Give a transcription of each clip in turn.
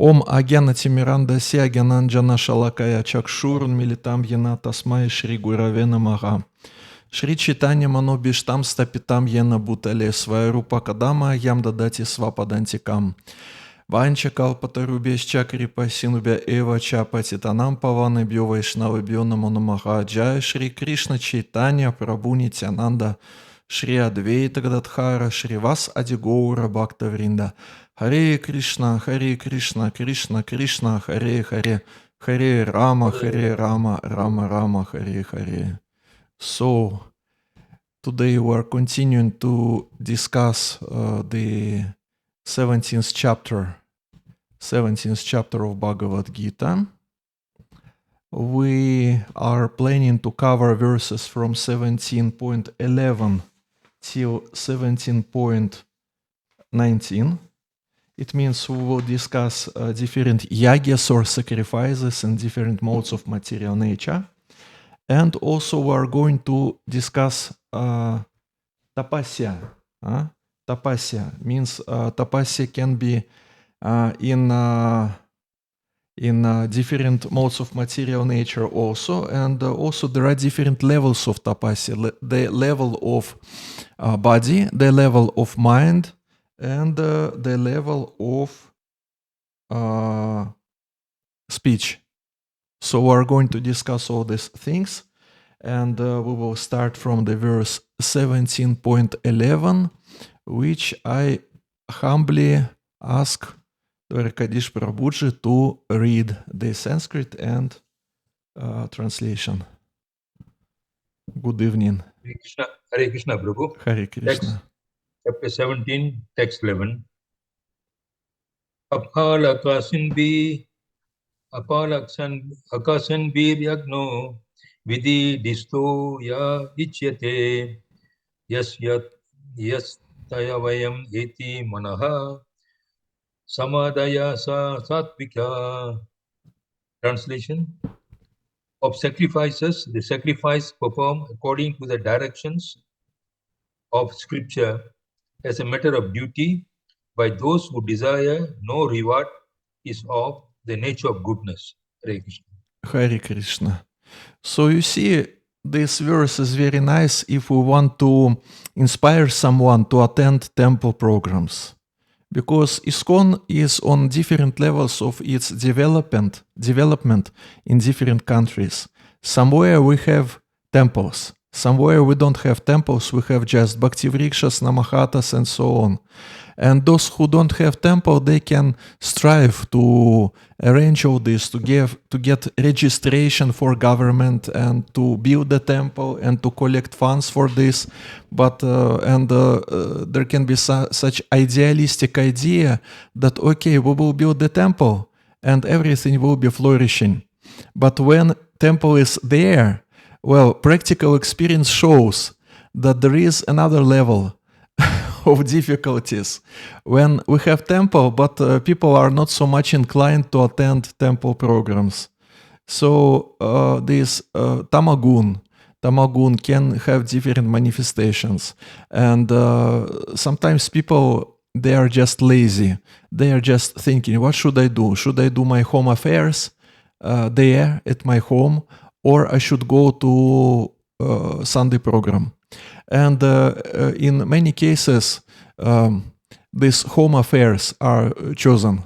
Om agena timiranda agyananjana shalakaya chakshurun militam yena tasmai Shri Gurave Namaha. Shri Chaitanya manobishtam stapitam yena bhutale svayarupa kadama yam dadati svapadantikam. Vancha kalpatarubhescha kripa sinubhya eva cha patitanam pavanebhyo vaishnavabhyo namo namaha. Jai Shri Krishna Chaitanya Prabhu Nityananda Shri Advaita Gadadhara Shri Vas Adi Gaura Bhakta Vrinda. Hare Krishna, Krishna Krishna, Hare Hare, Hare Rama, Rama Rama, Hare Hare. So, today we are continuing to discuss the 17th chapter of Bhagavad Gita. We are planning to cover verses from 17.11 till 17.19. It means we will discuss different yagas or sacrifices and different modes of material nature. And also we are going to discuss tapasya. Tapasya means tapasya can be in different modes of material nature also. And also there are different levels of tapasya. The level of body, the level of mind, and the level of speech. So we are going to discuss all these things, and we will start from the verse 17.11, which I humbly ask Dwarkadish Prabhuji to read the Sanskrit and translation. Good evening. Hare Krishna, Prabhu. Hare Krishna. Text, chapter 17, text 11. Apalakasin bir yagno vidhi disto ya ichyate yas tayavayam eti manaha samadaya sa satvika. Translation. Of sacrifices, the sacrifice performed according to the directions of scripture as a matter of duty by those who desire no reward is of the nature of goodness. Hare Krishna. Hare Krishna. So you see, this verse is very nice if we want to inspire someone to attend temple programs. Because ISKCON is on different levels of its development in different countries. Somewhere we have temples. Somewhere we don't have temples, we have just Bhakti Vrikshas, Namahatas, and so on. And those who don't have temple, they can strive to arrange all this, to get registration for government and to build the temple and to collect funds for this. But there can be such idealistic idea that, okay, we will build the temple and everything will be flourishing. But when temple is there, well, practical experience shows that there is another level of difficulties when we have temple, but people are not so much inclined to attend temple programs. So this tamagun can have different manifestations, and sometimes people, they are just lazy. They are just thinking, what should I do? Should I do my home affairs there at my home, or I should go to Sunday program? And in many cases, these home affairs are chosen.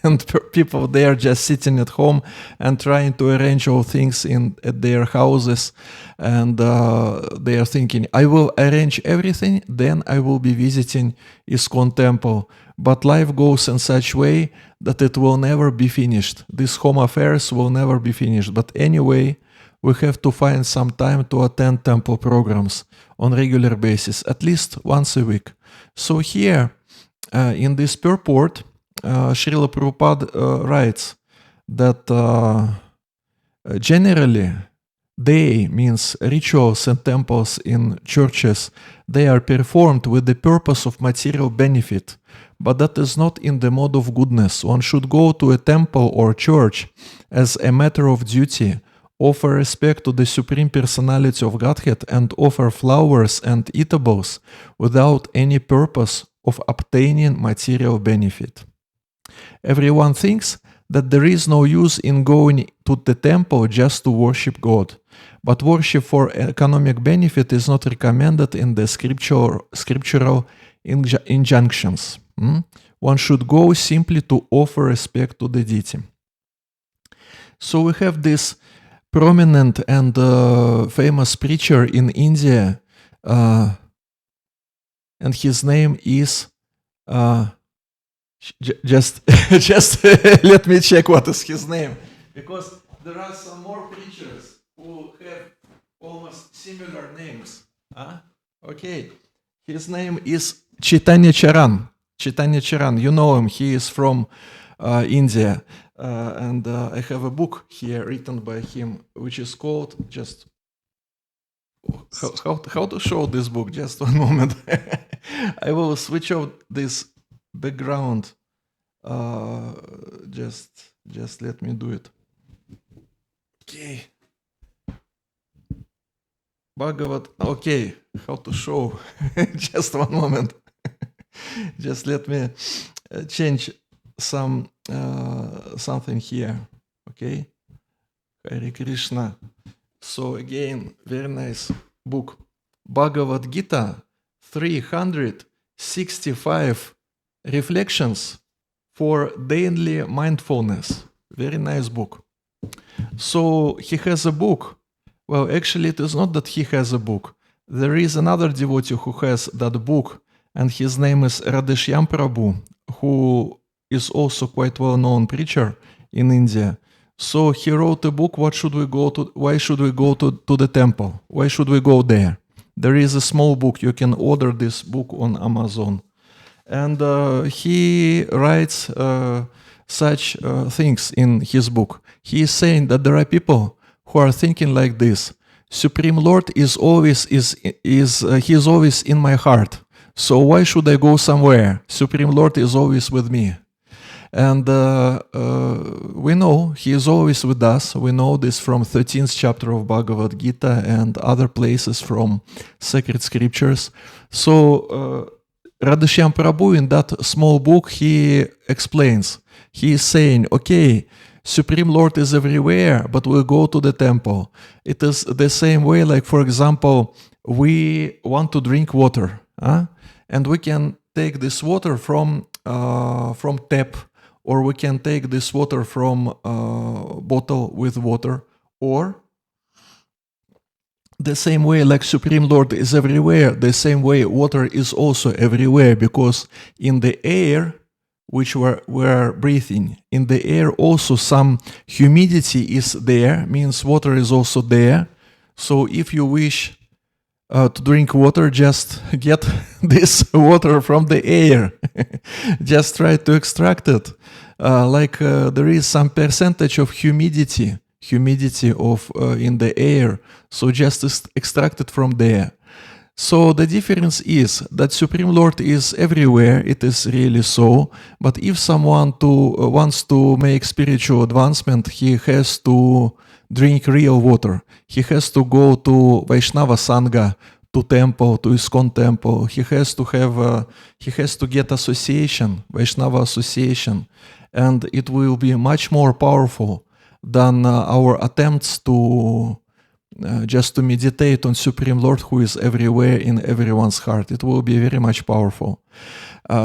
And people, they are just sitting at home and trying to arrange all things at their houses. And they are thinking, I will arrange everything, then I will be visiting ISKCON temple. But life goes in such way that it will never be finished. These home affairs will never be finished. But anyway, we have to find some time to attend temple programs on regular basis, at least once a week. So here, in this purport, Srila Prabhupada writes that generally, they means rituals and temples in churches, they are performed with the purpose of material benefit, but that is not in the mode of goodness. One should go to a temple or church as a matter of duty, offer respect to the Supreme Personality of Godhead, and offer flowers and eatables without any purpose of obtaining material benefit. Everyone thinks that there is no use in going to the temple just to worship God. But worship for economic benefit is not recommended in the scriptural injunctions. One should go simply to offer respect to the deity. So we have this prominent and famous preacher in India, and his name is just let me check what is his name, because there are some more preachers who have almost similar names. Okay, his name is Chaitanya Charan. Chaitanya Charan, you know him. He is from India, and I have a book here written by him, which is called just. How to show this book? Just one moment. I will switch off this background. Just let me do it. Okay. Bhagavat. Okay. How to show? Just one moment. Just let me change something here. Okay. Hare Krishna. So again, very nice book. Bhagavad Gita, 365 reflections for daily mindfulness. Very nice book. So he has a book. Well, actually, it is not that he has a book. There is another devotee who has that book, and his name is Radheshyam Prabhu, who is also quite well-known preacher in India. So he wrote a book, why should we go to the temple? Why should we go there? There is a small book. You can order this book on Amazon. And he writes such things in his book. He is saying that there are people who are thinking like this: Supreme Lord is always in my heart. So why should I go somewhere? Supreme Lord is always with me. And we know He is always with us. We know this from 13th chapter of Bhagavad Gita and other places from sacred scriptures. So Radheshyam Prabhu, in that small book, he explains. He is saying, okay, Supreme Lord is everywhere, but we go to the temple. It is the same way, like, for example, we want to drink water, and we can take this water from tap, or we can take this water from bottle with water, or the same way like Supreme Lord is everywhere, the same way water is also everywhere, because in the air which we're breathing, in the air also some humidity is there, means water is also there. So if you wish to drink water, just get this water from the air. Just try to extract it. There is some percentage of humidity of in the air, so just extract it from there. So the difference is that Supreme Lord is everywhere, it is really so, but if someone wants to make spiritual advancement, he has to drink real water. He has to go to Vaishnava Sangha, to temple, to ISKCON temple. He has to get association, Vaishnava association, and it will be much more powerful than our attempts to just to meditate on Supreme Lord who is everywhere in everyone's heart. It will be very much powerful.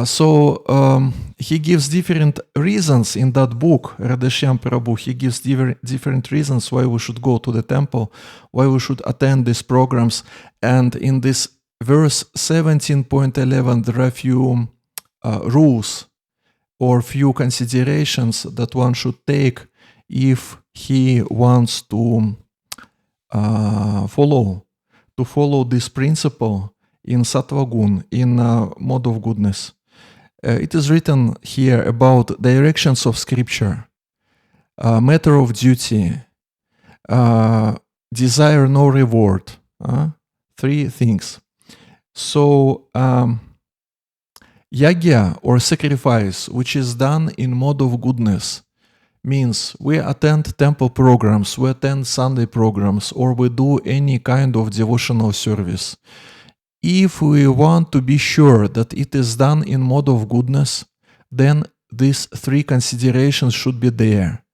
So he gives different reasons in that book, Radheshyam Prabhu. He gives different reasons why we should go to the temple, why we should attend these programs. And in this verse 17.11, there are few rules or few considerations that one should take if he wants to follow this principle in Sattva Gun, in mode of goodness. It is written here about directions of scripture, matter of duty, desire no reward, 3 things. So yagya or sacrifice, which is done in mode of goodness, means we attend temple programs, we attend Sunday programs, or we do any kind of devotional service. If we want to be sure that it is done in mode of goodness, then these three considerations should be there.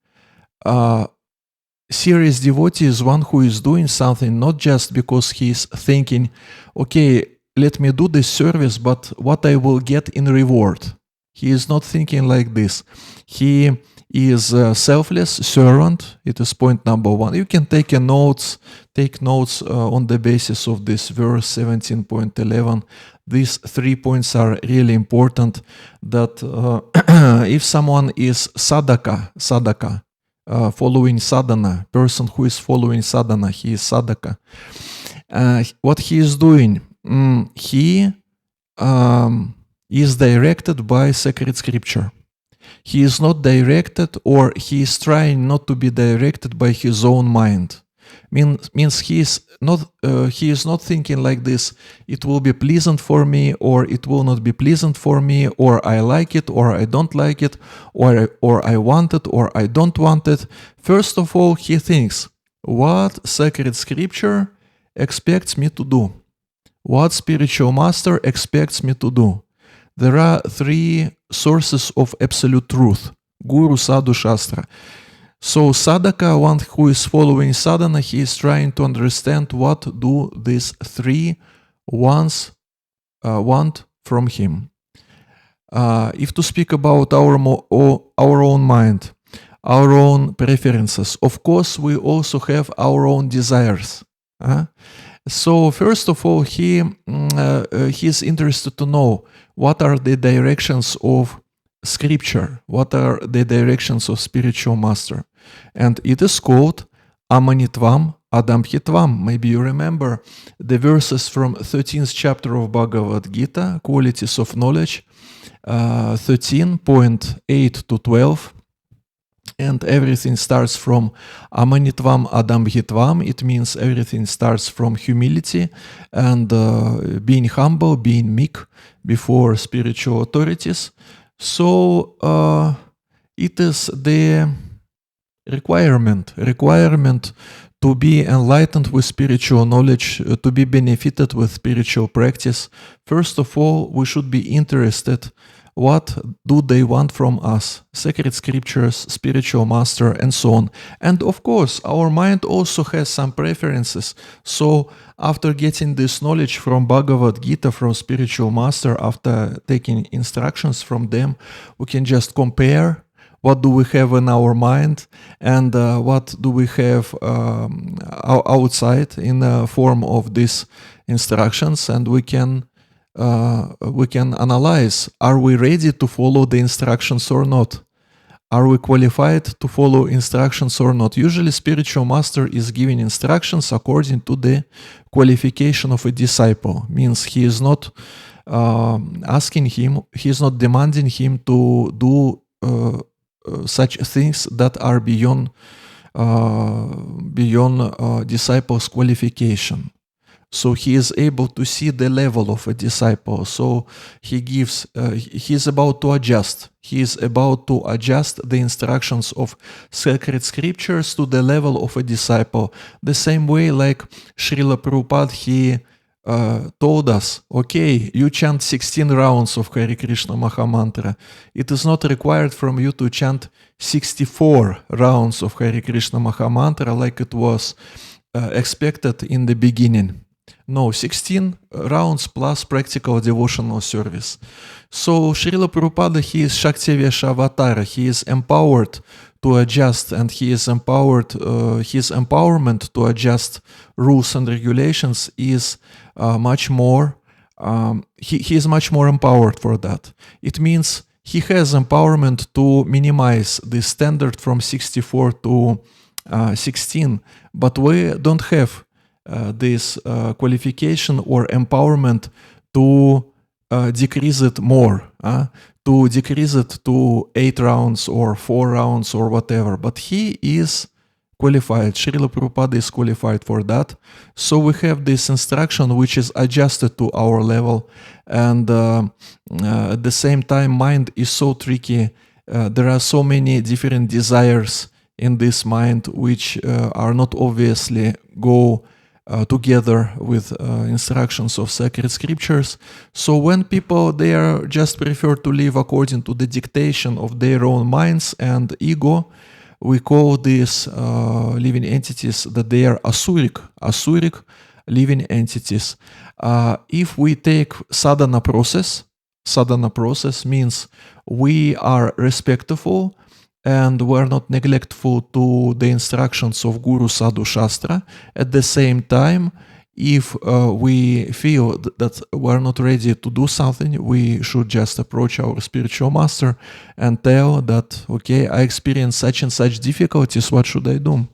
Serious devotee is one who is doing something not just because he is thinking, okay, let me do this service, but what I will get in reward. He is not thinking like this. He is a selfless servant. It is point number one. You can take notes on the basis of this verse 17.11. These 3 points are really important. That if someone is sadhaka, following sadhana, person who is following sadhana, he is sadhaka. What he is doing, he is directed by sacred scripture. He is not directed, or he is trying not to be directed by his own mind. Means he is not thinking like this, it will be pleasant for me, or it will not be pleasant for me, or I like it, or I don't like it, or I want it, or I don't want it. First of all, he thinks, what sacred scripture expects me to do? What spiritual master expects me to do? There are three sources of absolute truth: Guru, Sadhu, Shastra. So sadhaka, one who is following sadhana, he is trying to understand what do these three ones want from him. If to speak about our own mind, our own preferences, of course we also have our own desires. So first of all, he is interested to know what are the directions of scripture, what are the directions of spiritual master. And it is called Amanitvam Adamhitvam. Maybe you remember the verses from 13th chapter of Bhagavad Gita, Qualities of Knowledge, 13.8 to 12. And everything starts from Amanitvam Adamhitvam. It means everything starts from humility and being humble, being meek before spiritual authorities. So it is the requirement to be enlightened with spiritual knowledge, to be benefited with spiritual practice. First of all, we should be interested what do they want from us, sacred scriptures, spiritual master, and so on. And of course, our mind also has some preferences. So after getting this knowledge from Bhagavad Gita, from spiritual master, after taking instructions from them, we can just compare what do we have in our mind and what do we have outside in the form of these instructions, and we can analyze, are we ready to follow the instructions or not? Are we qualified to follow instructions or not? Usually spiritual master is giving instructions according to the qualification of a disciple. Means he is not asking him, he is not demanding him to do such things that are beyond disciple's qualification. So he is able to see the level of a disciple. So he is about to adjust. He is about to adjust the instructions of sacred scriptures to the level of a disciple. The same way like Srila Prabhupada, he told us, okay, you chant 16 rounds of Hare Krishna Mahamantra. It is not required from you to chant 64 rounds of Hare Krishna Mahamantra like it was expected in the beginning. No, 16 rounds plus practical devotional service. So Srila Prabhupada, he is Shaktivesha Avatar. He is empowered to adjust, and his empowerment to adjust rules and regulations is much more, he is much more empowered for that. It means he has empowerment to minimize the standard from 64 to 16, but we don't have this qualification or empowerment to decrease it more, to decrease it to 8 rounds or 4 rounds or whatever. But he is qualified. Srila Prabhupada is qualified for that. So we have this instruction which is adjusted to our level. And at the same time, mind is so tricky. There are so many different desires in this mind which are not obviously go together with instructions of sacred scriptures. So when people, they are just prefer to live according to the dictation of their own minds and ego, we call these living entities that they are asuric living entities. If we take sadhana process means we are respectful and we're not neglectful to the instructions of Guru, Sadhu, Shastra. At the same time, if we feel that we're not ready to do something, we should just approach our spiritual master and tell that, okay, I experience such and such difficulties, what should I do?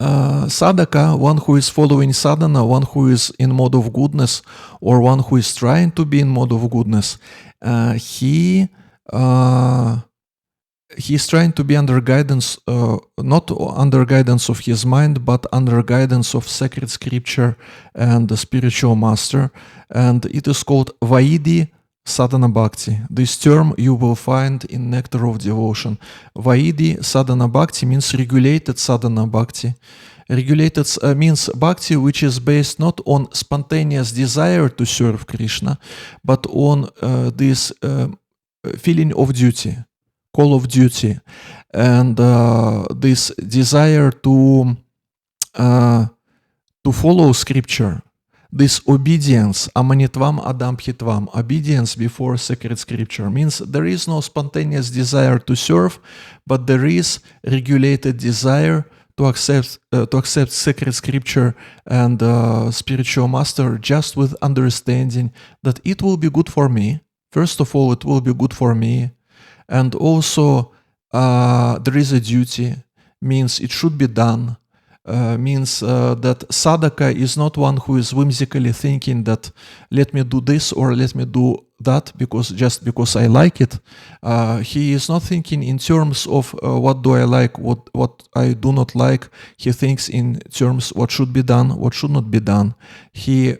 Sadhaka, one who is following sadhana, one who is in mode of goodness, or one who is trying to be in mode of goodness, he's trying to be under guidance, not under guidance of his mind, but under guidance of sacred scripture and the spiritual master. And it is called Vaidhi Sadhana Bhakti. This term you will find in Nectar of Devotion. Vaidhi Sadhana Bhakti means regulated Sadhana Bhakti. Regulated means bhakti which is based not on spontaneous desire to serve Krishna, but on this feeling of duty, call of duty, and this desire to follow scripture, this obedience, amanitvam adambhitvam, obedience before sacred scripture, means there is no spontaneous desire to serve, but there is regulated desire to accept sacred scripture and spiritual master just with understanding that it will be good for me. First of all, it will be good for me. And also, there is a duty, means it should be done, means that sadhaka is not one who is whimsically thinking that let me do this or let me do that just because I like it. He is not thinking in terms of what do I like, what I do not like. He thinks in terms what should be done, what should not be done. He,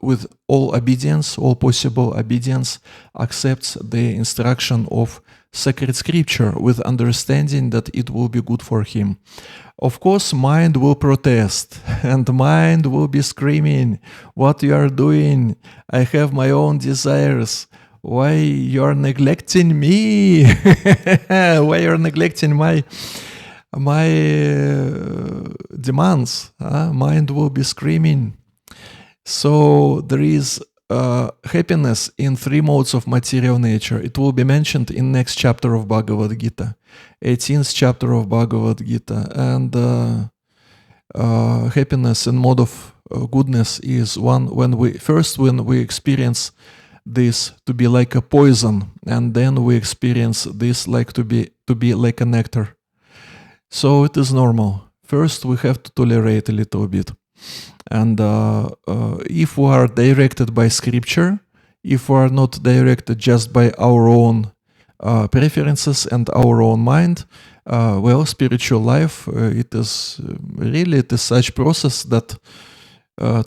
with all obedience, all possible obedience, accepts the instruction of sacred scripture with understanding that it will be good for him. Of course, mind will protest and mind will be screaming, what you are doing? I have my own desires. Why you are neglecting me? Why you are neglecting my demands? Mind will be screaming. So there is happiness in three modes of material nature. It will be mentioned in next chapter of Bhagavad Gita, 18th chapter of Bhagavad Gita. And happiness in mode of goodness is one when we experience this to be like a poison, and then we experience this like to be like a nectar. So it is normal. First we have to tolerate a little bit. And if we are directed by scripture, if we are not directed just by our own preferences and our own mind, well, spiritual life, it is such process that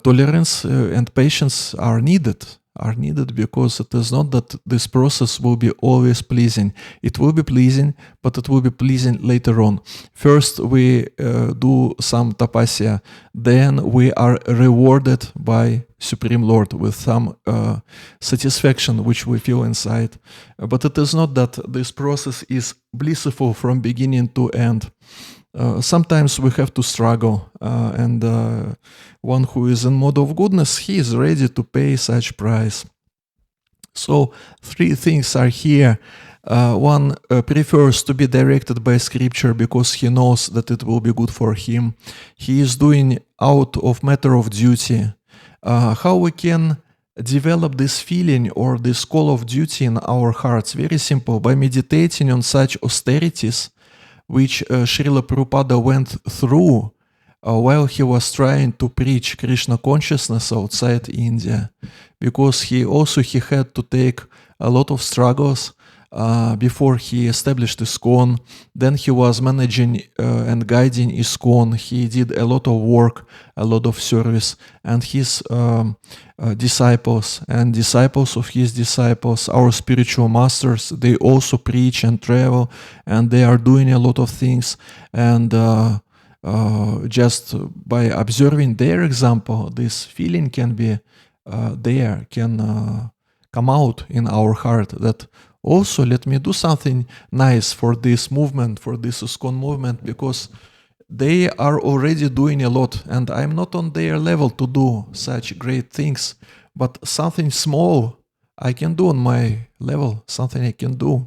tolerance and patience are needed because it is not that this process will be always pleasing. It will be pleasing, but it will be pleasing later on. First we do some tapasya, then we are rewarded by Supreme Lord with some satisfaction which we feel inside. But it is not that this process is blissful from beginning to end. Sometimes we have to struggle, and one who is in mode of goodness, he is ready to pay such price. So three things are here. One prefers to be directed by scripture because he knows that it will be good for him. He is doing out of matter of duty. How we can develop this feeling or this call of duty in our hearts? Very simple, by meditating on such austerities which Srila Prabhupada went through while he was trying to preach Krishna consciousness outside India, because he had to take a lot of struggles before he established ISKCON. Then he was managing and guiding ISKCON. He did a lot of work, a lot of service, and his disciples and disciples of his disciples, our spiritual masters, they also preach and travel, and they are doing a lot of things. And just by observing their example, this feeling can be can come out in our heart that also let me do something nice for this movement, for this ISKCON movement, because they are already doing a lot and I'm not on their level to do such great things, but something small I can do on my level, something I can do.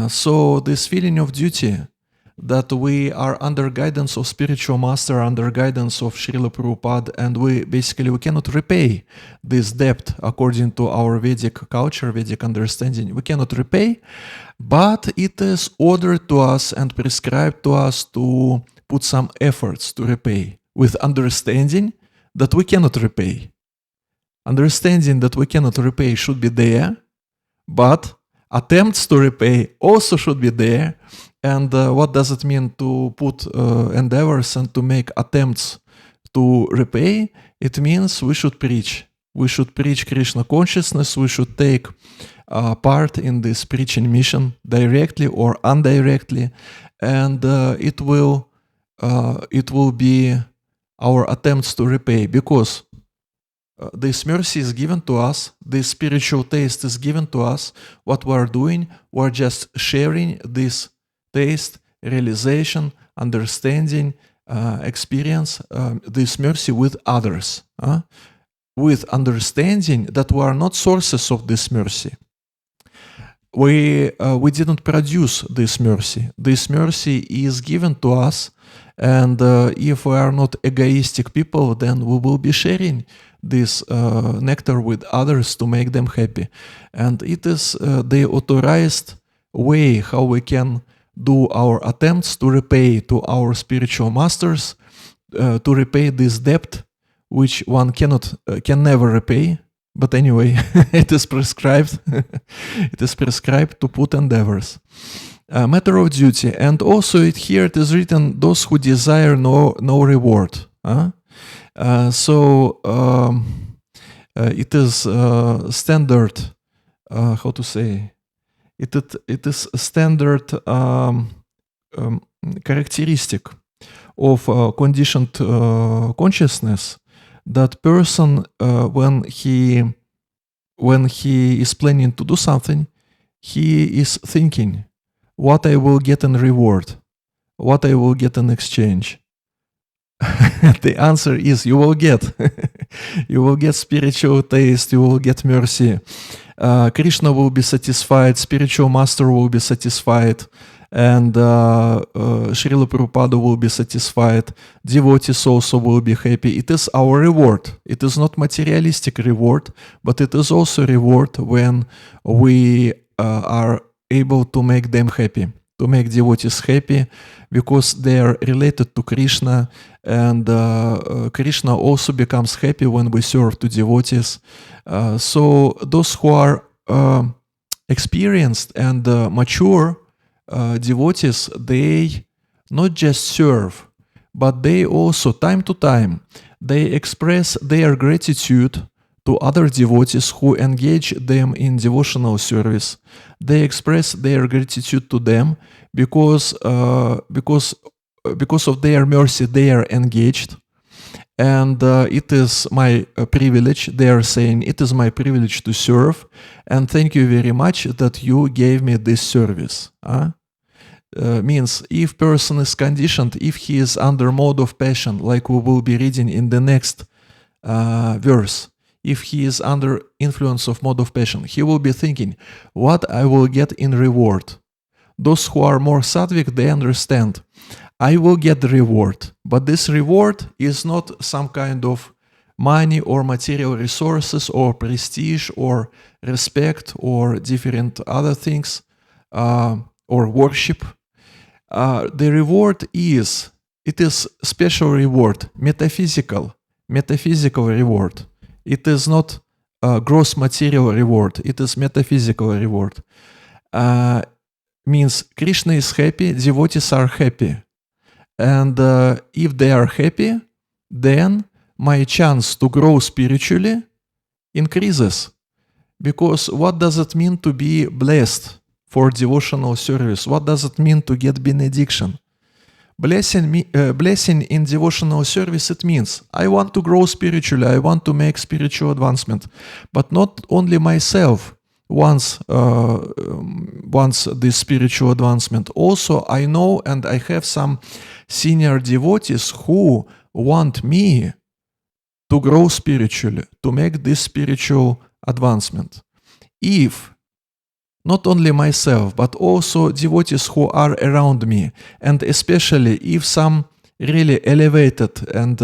So this feeling of duty, that we are under guidance of spiritual master, under guidance of Srila Prabhupada, and we cannot repay this debt according to our Vedic culture, Vedic understanding. We cannot repay, but it is ordered to us and prescribed to us to put some efforts to repay, with understanding that we cannot repay. Understanding that we cannot repay should be there, but attempts to repay also should be there. And what does it mean to put endeavors and to make attempts to repay? It means we should preach. We should preach Krishna consciousness. We should take part in this preaching mission directly or indirectly, and it will be our attempts to repay, because this mercy is given to us, this spiritual taste is given to us. What we are doing, we're just sharing this taste, realization, understanding, experience, this mercy with others, with understanding that we are not sources of this mercy. We didn't produce this mercy. This mercy is given to us, and if we are not egoistic people, then we will be sharing this nectar with others to make them happy. And it is the authorized way how we can do our attempts to repay to our spiritual masters, to repay this debt, which one can never repay. But anyway, it is prescribed. It is prescribed to put endeavors. Matter of duty, and also here it is written, those who desire no reward. It is standard. How to say? It is a standard characteristic of conditioned consciousness that person when he is planning to do something, he is thinking what I will get in reward, what I will get in exchange. The answer is you will get you will get spiritual taste, you will get mercy, Krishna will be satisfied, spiritual master will be satisfied, and Srila Prabhupada will be satisfied, devotees also will be happy. It is our reward. It is not materialistic reward, but it is also reward when we are able to make them happy, to make devotees happy, because they are related to Krishna, and Krishna also becomes happy when we serve to devotees. So those who are experienced and mature devotees, they not just serve, but they also, time to time, they express their gratitude to other devotees who engage them in devotional service. They express their gratitude to them because of their mercy they are engaged. And it is my privilege, they are saying, it is my privilege to serve, and thank you very much that you gave me this service. Means if person is conditioned, if he is under mode of passion, like we will be reading in the next verse, if he is under influence of mode of passion, he will be thinking, what I will get in reward. Those who are more sattvic, they understand, I will get the reward, but this reward is not some kind of money or material resources or prestige or respect or different other things or worship. The reward is special reward, metaphysical reward. It is not gross material reward, it is metaphysical reward. Means Krishna is happy, devotees are happy. And if they are happy, then my chance to grow spiritually increases. Because what does it mean to be blessed for devotional service? What does it mean to get benediction? Blessing in devotional service, it means I want to grow spiritually, I want to make spiritual advancement, but not only myself wants this spiritual advancement. Also, I know and I have some senior devotees who want me to grow spiritually, to make this spiritual advancement. If not only myself, but also devotees who are around me, and especially if some really elevated and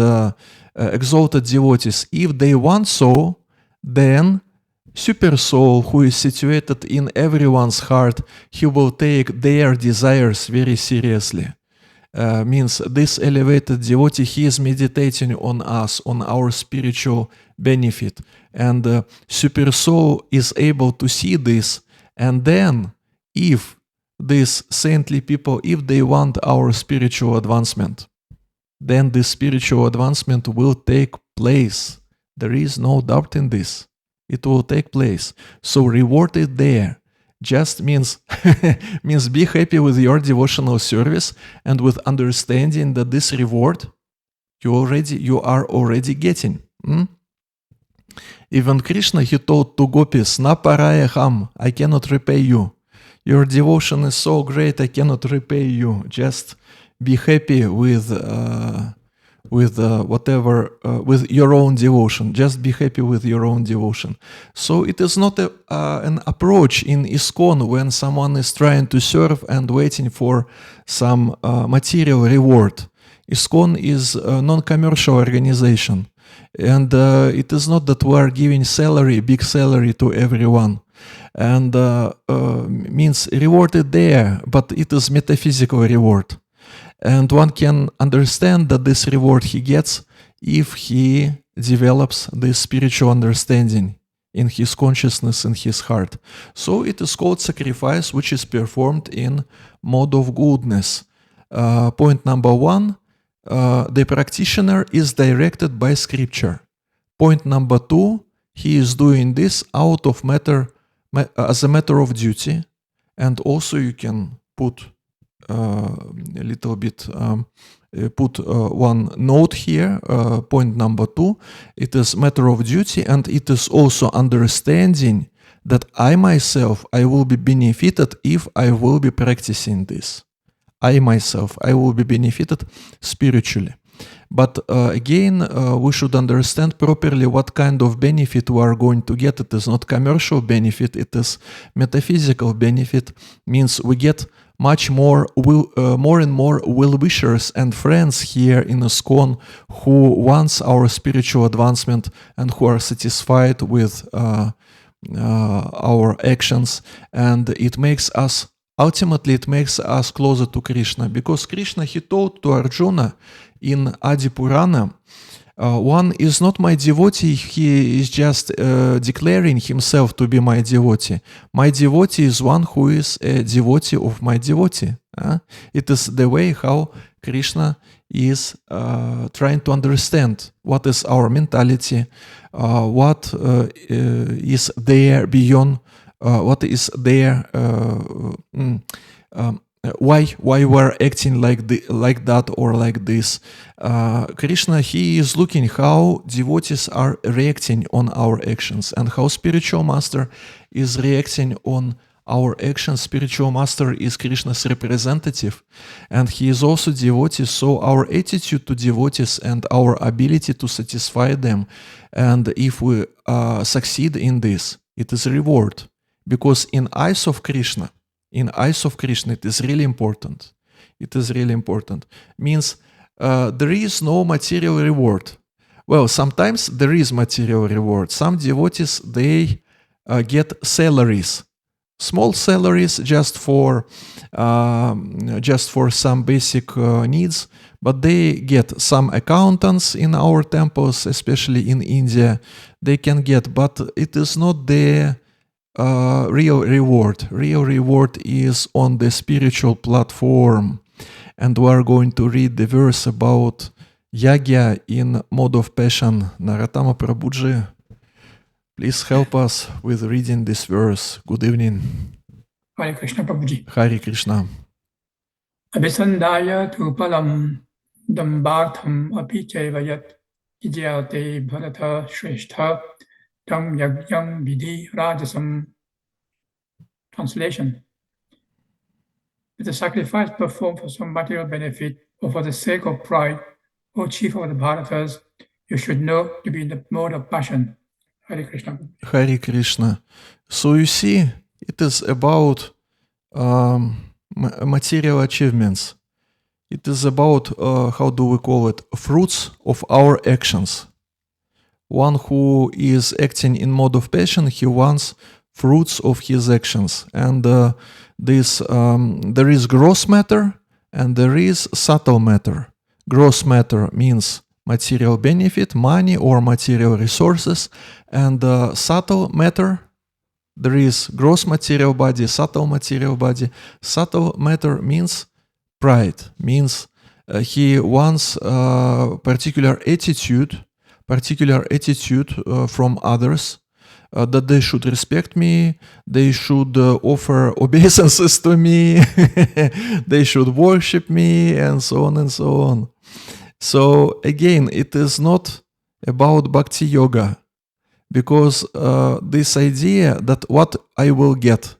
exalted devotees, if they want so, then Super Soul, who is situated in everyone's heart, he will take their desires very seriously. Means this elevated devotee, he is meditating on us, on our spiritual benefit, and Super Soul is able to see this. And then, if these saintly people, if they want our spiritual advancement, then this spiritual advancement will take place. There is no doubt in this. It will take place. So reward it there. Just means be happy with your devotional service and with understanding that this reward you are already getting. Even Krishna, he told to gopis, "Na parayaham, I cannot repay you. Your devotion is so great, I cannot repay you. Just be happy with your own devotion. Just be happy with your own devotion." So it is not an approach in ISKCON when someone is trying to serve and waiting for some material reward. ISKCON is a non-commercial organization. And it is not that we are giving big salary to everyone. And means rewarded there, but it is metaphysical reward. And one can understand that this reward he gets if he develops this spiritual understanding in his consciousness, in his heart. So it is called sacrifice, which is performed in mode of goodness. Point number 1. The practitioner is directed by scripture. Point number 2, he is doing this out of as a matter of duty. And also you can put one note here. Point number 2, it is matter of duty, and it is also understanding that I myself, I will be benefited if I will be practicing this. I myself, I will be benefited spiritually. But again, we should understand properly what kind of benefit we are going to get. It is not commercial benefit, it is metaphysical benefit. Means we get much more and more well-wishers and friends here in ISKCON who wants our spiritual advancement and who are satisfied with our actions. And it makes us closer to Krishna, because Krishna, he told to Arjuna in Adi Purana, one is not my devotee, he is just declaring himself to be my devotee. My devotee is one who is a devotee of my devotee. It is the way how Krishna is trying to understand what is our mentality, what is there beyond, what is there, why we're acting like that or like this. Krishna, he is looking how devotees are reacting on our actions and how spiritual master is reacting on our actions. Spiritual master is Krishna's representative, and he is also devotee, so our attitude to devotees and our ability to satisfy them, and if we succeed in this, it is a reward. Because in eyes of Krishna, it is really important. It is really important. Means there is no material reward. Well, sometimes there is material reward. Some devotees, they get salaries, small salaries just for some basic needs, but they get some accountants in our temples, especially in India. They can get, but it is not the real reward. Real reward is on the spiritual platform. And we are going to read the verse about Yagya in mode of passion. Narottama Prabhuji, please help us with reading this verse. Good evening. Hare Krishna Prabhuji. Hare Krishna. Abhisandaya tu palam dambartham api chevayat ijyate bharata shrestha tam yagyam vidhi rajasam. Translation. With the sacrifice performed for some material benefit or for the sake of pride, O chief of the Bharatas, you should know to be in the mode of passion. Hare Krishna. Hare Krishna. So you see, it is about material achievements. It is about, how do we call it, fruits of our actions. One who is acting in mode of passion, he wants fruits of his actions. And there is gross matter and there is subtle matter. Gross matter means material benefit, money or material resources. And subtle matter, there is gross material body, subtle material body. Subtle matter means pride, means he wants particular attitude from others, that they should respect me, they should offer obeisances to me, they should worship me, and so on and so on. So again, it is not about bhakti yoga, because this idea that what I will get,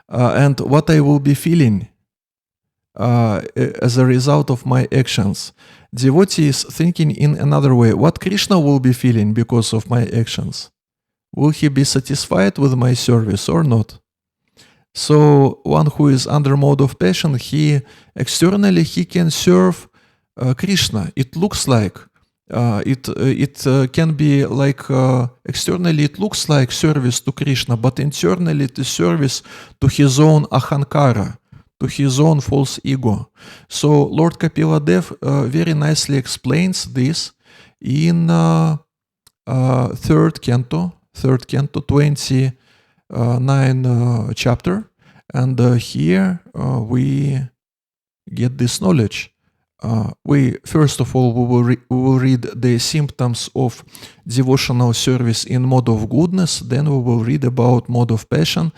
and what I will be feeling as a result of my actions. Devotee is thinking in another way. What Krishna will be feeling because of my actions? Will he be satisfied with my service or not? So one who is under mode of passion, externally he can serve Krishna. It looks like it can be like externally it looks like service to Krishna, but internally it is service to his own ahankara, to his own false ego. So Lord Kapila Dev very nicely explains this in third canto, 29 chapter, and here we get this knowledge. We first of all we will read the symptoms of devotional service in mode of goodness. Then we will read about mode of passion,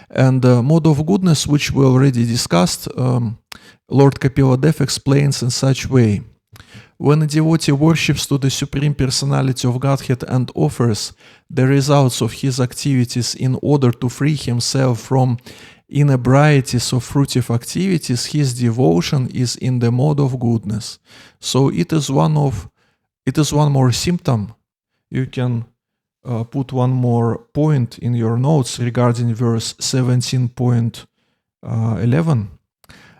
and mode of goodness, which we already discussed. Lord Kapila Dev explains in such way: when a devotee worships to the Supreme Personality of Godhead and offers the results of his activities in order to free himself from inebrieties of fruitive activities, his devotion is in the mode of goodness. So it is one more symptom. You can put one more point in your notes regarding verse 17.11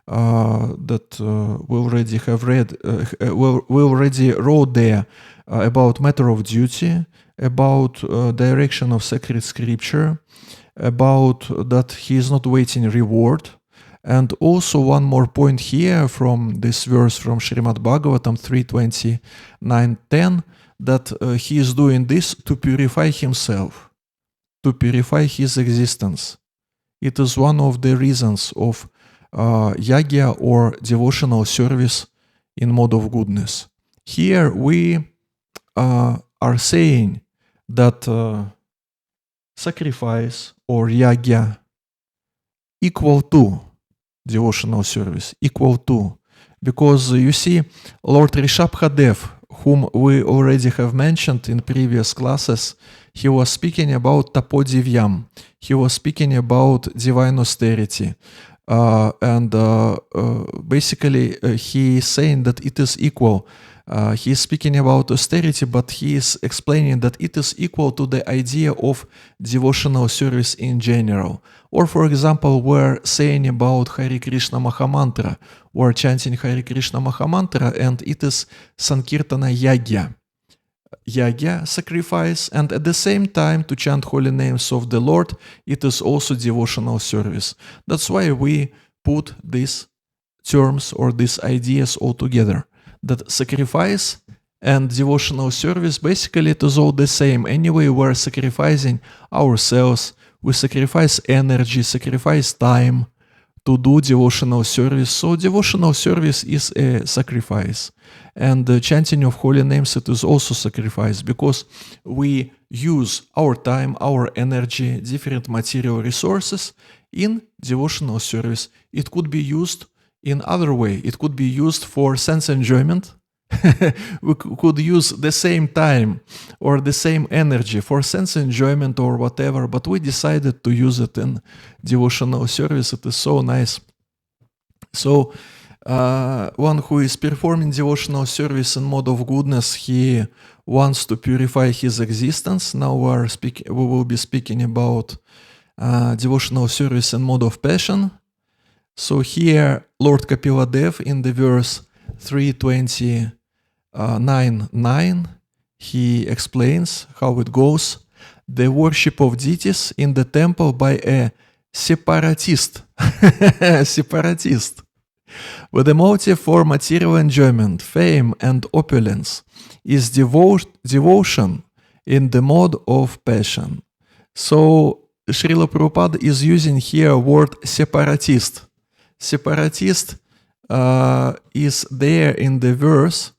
that we already have read. We already wrote there about matter of duty, about direction of sacred scripture, about that he is not waiting reward. And also one more point here from this verse from Srimad Bhagavatam 3:29-10, that he is doing this to purify himself, to purify his existence. It is one of the reasons of yagya or devotional service in mode of goodness. Here we are saying that sacrifice or yagya equal to devotional service, equal to, because you see, Lord Rishabhadev, whom we already have mentioned in previous classes, he was speaking about tapodivyam, he was speaking about divine austerity, and basically he is saying that it is equal. He is speaking about austerity, but he is explaining that it is equal to the idea of devotional service in general. Or, for example, we're saying about Hare Krishna Mahamantra, we're chanting Hare Krishna Mahamantra, and it is Sankirtana Yagya. Yagya, sacrifice, and at the same time to chant holy names of the Lord, it is also devotional service. That's why we put these terms or these ideas all together. That sacrifice and devotional service, basically it is all the same. Anyway, we're sacrificing ourselves, we sacrifice energy, sacrifice time to do devotional service. So devotional service is a sacrifice. And the chanting of holy names, it is also sacrifice, because we use our time, our energy, different material resources in devotional service. It could be used in other way. It could be used for sense enjoyment. We could use the same time or the same energy for sense enjoyment or whatever, but we decided to use it in devotional service. It is so nice. So one who is performing devotional service in mode of goodness, he wants to purify his existence. Now we will be speaking about devotional service in mode of passion. So here Lord Kapila Dev in the verse 329.9, he explains how it goes. The worship of deities in the temple by a separatist, separatist, with a motive for material enjoyment, fame, and opulence, is devotion in the mode of passion. So Srila Prabhupada is using here word separatist. Separatist is there in the verse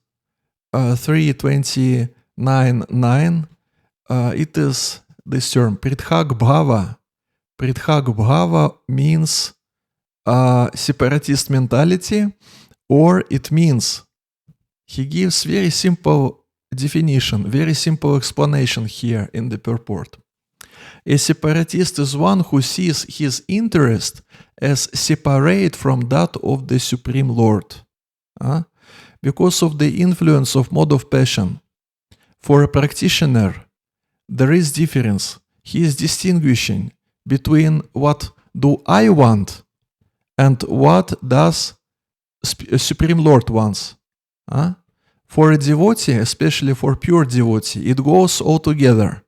329.9. It is this term, Pridhak Bhava. Pridhak Bhava means separatist mentality, or it means, he gives very simple definition, very simple explanation here in the purport. A separatist is one who sees his interest as separate from that of the Supreme Lord. Because of the influence of mode of passion. For a practitioner, there is difference. He is distinguishing between what do I want and what does Supreme Lord wants. For a devotee, especially for pure devotee, it goes all together.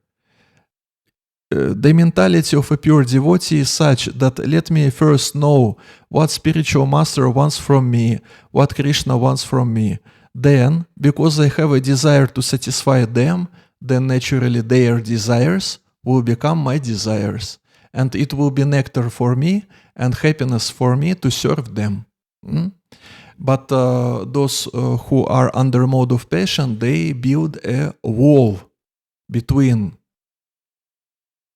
The mentality of a pure devotee is such that let me first know what spiritual master wants from me, what Krishna wants from me. Then, because I have a desire to satisfy them, then naturally their desires will become my desires. And it will be nectar for me and happiness for me to serve them. But those who are under mode of passion, they build a wall between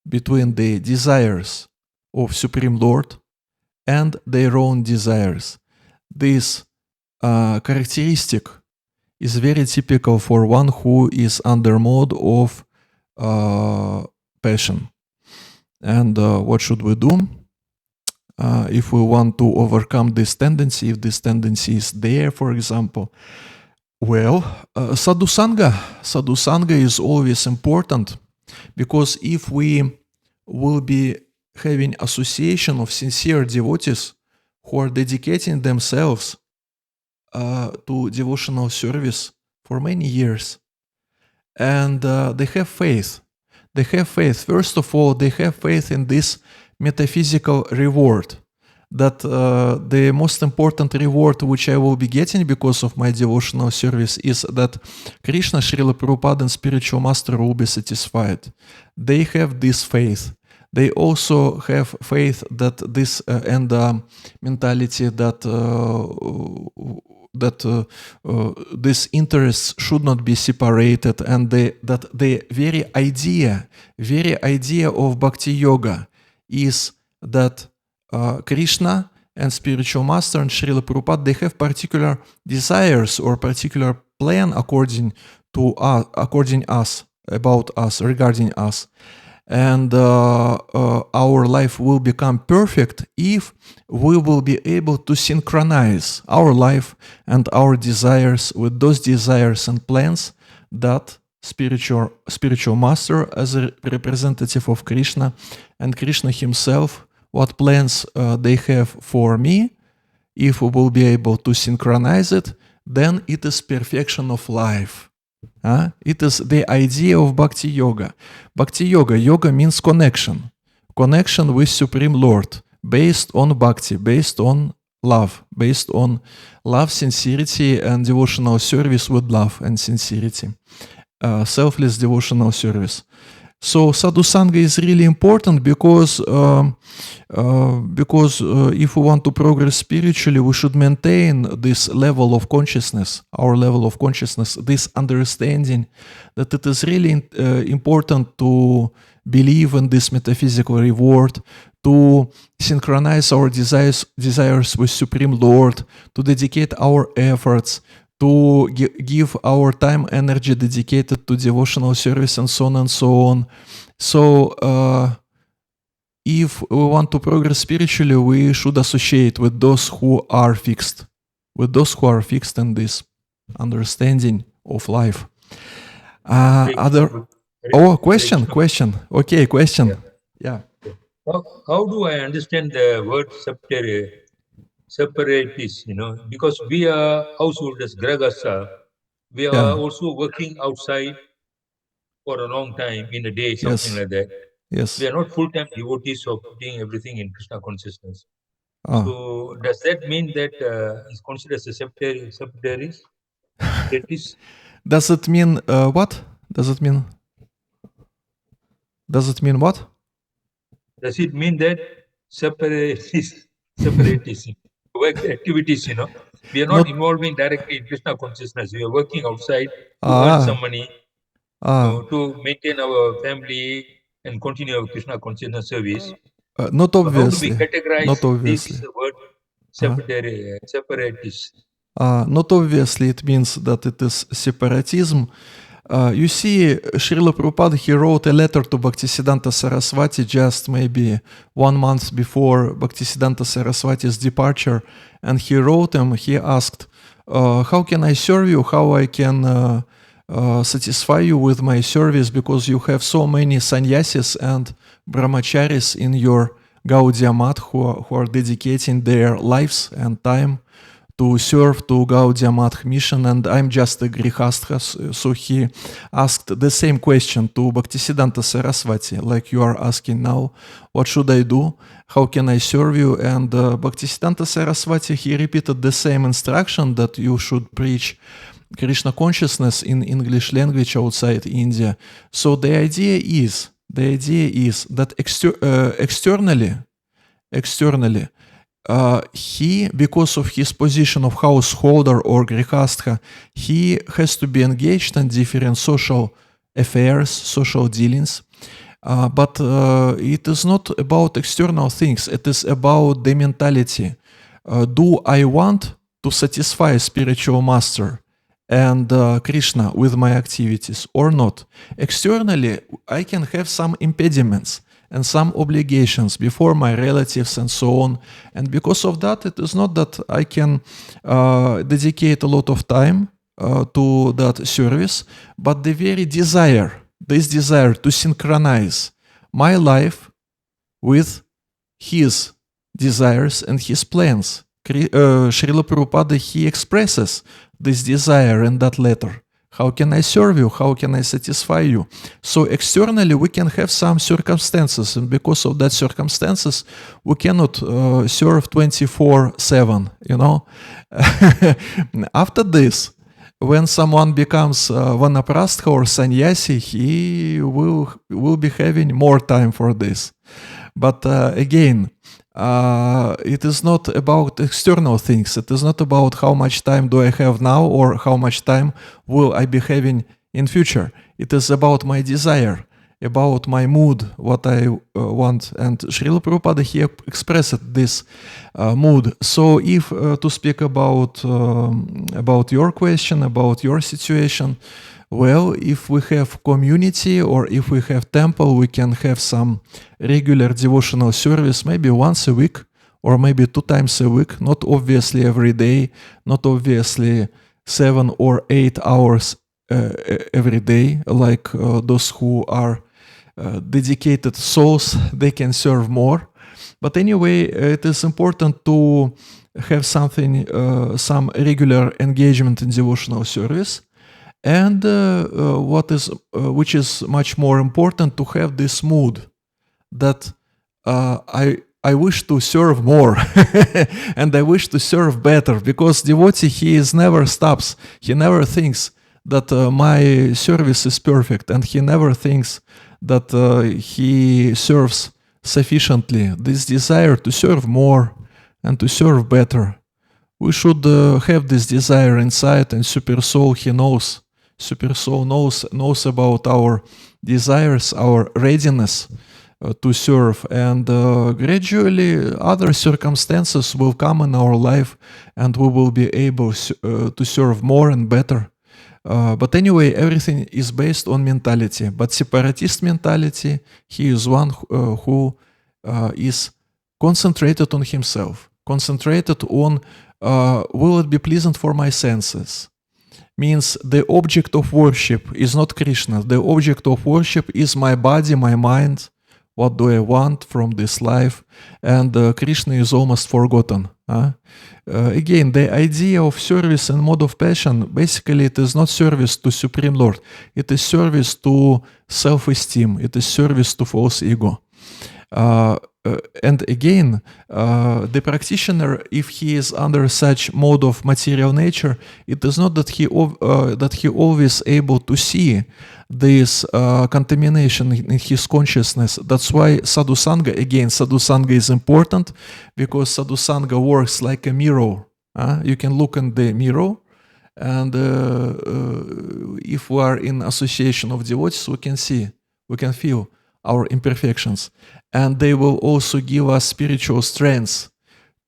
the desires of Supreme Lord and their own desires. This characteristic is very typical for one who is under mode of passion. And what should we do if we want to overcome this tendency, if this tendency is there, for example? Well, sadhusanga. Sadhusanga is always important, because if we will be having association of sincere devotees who are dedicating themselves to devotional service for many years, and they have faith. They have faith. First of all, they have faith in this metaphysical reward, that the most important reward which I will be getting because of my devotional service is that Krishna, Srila Prabhupada, and spiritual master will be satisfied. They have this faith. They also have faith that this and mentality that these interests should not be separated, and that the very idea of Bhakti Yoga is that Krishna and spiritual master and Srila Prabhupada, they have particular desires or particular plan regarding us. And our life will become perfect if we will be able to synchronize our life and our desires with those desires and plans that spiritual master, as a representative of Krishna, and Krishna himself, what plans they have for me. If we will be able to synchronize it, then it is perfection of life. It is the idea of Bhakti Yoga. Bhakti Yoga means connection with Supreme Lord, based on Bhakti, based on love, sincerity, and devotional service with love and sincerity. Selfless devotional service. So sadhusanga is really important because if we want to progress spiritually, we should maintain this level of consciousness, our level of consciousness, this understanding that it is really important to believe in this metaphysical reward, to synchronize our desires with Supreme Lord, to dedicate our efforts, to give our time, energy dedicated to devotional service, and so on and so on. So, if we want to progress spiritually, we should associate with those who are fixed, in this understanding of life. Question. Okay, question. Yeah. How do I understand the word separatist? Because we are householders, grahastha. We are also working outside for a long time in a day, something like that. Yes. We are not full-time devotees of putting everything in Krishna consciousness. So does that mean that it's considered as a separatist? Does it mean what? Does it mean what? Does it mean that separatism, work activities, we are not involving directly in Krishna consciousness. We are working outside to earn some money, to maintain our family and continue our Krishna consciousness service. Not So how do we obviously. categorize this word separatist? Not obviously it means that it is separatism. You see, Srila Prabhupada, he wrote a letter to Bhaktisiddhanta Saraswati just maybe 1 month before Bhaktisiddhanta Saraswati's departure, and he wrote him, he asked, how can I serve you, how I can satisfy you with my service, because you have so many sannyasis and brahmacharis in your Gaudiya Math who are dedicating their lives and time to serve to Gaudiya Math mission, and I'm just a grihastha. So he asked the same question to Bhaktisiddhanta Saraswati, like you are asking now, what should I do? How can I serve you? And Bhaktisiddhanta Saraswati, he repeated the same instruction that you should preach Krishna consciousness in English language outside India. So the idea is that externally, he, because of his position of householder or grihastha, he has to be engaged in different social affairs, social dealings. But it is not about external things. It is about the mentality. Do I want to satisfy a spiritual master and Krishna with my activities or not? Externally, I can have some impediments and some obligations before my relatives and so on. And because of that, it is not that I can dedicate a lot of time to that service, but the very this desire to synchronize my life with his desires and his plans. Srila Prabhupada, he expresses this desire in that letter. How can I serve you? How can I satisfy you? So externally, we can have some circumstances, and because of that circumstances, we cannot serve 24/7, After this, when someone becomes vanaprastha or sannyasi, he will be having more time for this. But again, it is not about external things. It is not about how much time do I have now or how much time will I be having in future. It is about my desire, about my mood, what I want. And Srila Prabhupada, he expressed this mood. So if to speak about your question, about your situation, well, if we have community or if we have temple, we can have some regular devotional service, maybe once a week or maybe 2 times a week, not obviously every day, not obviously 7 or 8 hours every day, like those who are dedicated souls, they can serve more. But anyway, it is important to have something, some regular engagement in devotional service. And which is much more important, to have this mood that I wish to serve more and I wish to serve better, because devotee, he never stops. He never thinks that my service is perfect, and he never thinks that he serves sufficiently. This desire to serve more and to serve better, we should have this desire inside, and Super Soul, he knows. Super Soul knows about our desires, our readiness to serve, and gradually other circumstances will come in our life and we will be able to serve more and better. But anyway, everything is based on mentality. But separatist mentality, he is one who is concentrated on himself, concentrated on will it be pleasant for my senses. Means the object of worship is not Krishna. The object of worship is my body, my mind. What do I want from this life? And Krishna is almost forgotten. Again, the idea of service and mode of passion, basically it is not service to Supreme Lord. It is service to self-esteem. It is service to false ego. And again, the practitioner, if he is under such mode of material nature, it is not that he always able to see this contamination in his consciousness. That's why sadhusanga, again, sadhusanga is important because sadhusanga works like a mirror. You can look in the mirror, and if we are in association of devotees, we can see, we can feel our imperfections, and they will also give us spiritual strength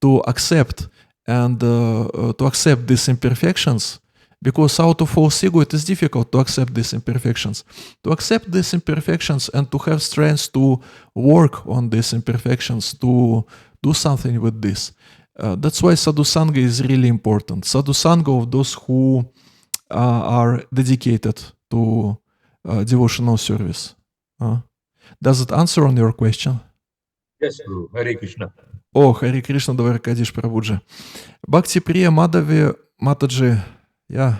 to accept and to accept these imperfections, because out of false ego it is difficult to accept these imperfections. To accept these imperfections and to have strength to work on these imperfections, to do something with this. That's why sadhusanga is really important. Sadhusanga of those who are dedicated to devotional service. Does it answer on your question? Yes, Guru. Hare Krishna. Oh, Hare Krishna, Dvarkadish Prabhuji. Bhakti Priya Madhavi Mataji. Yeah.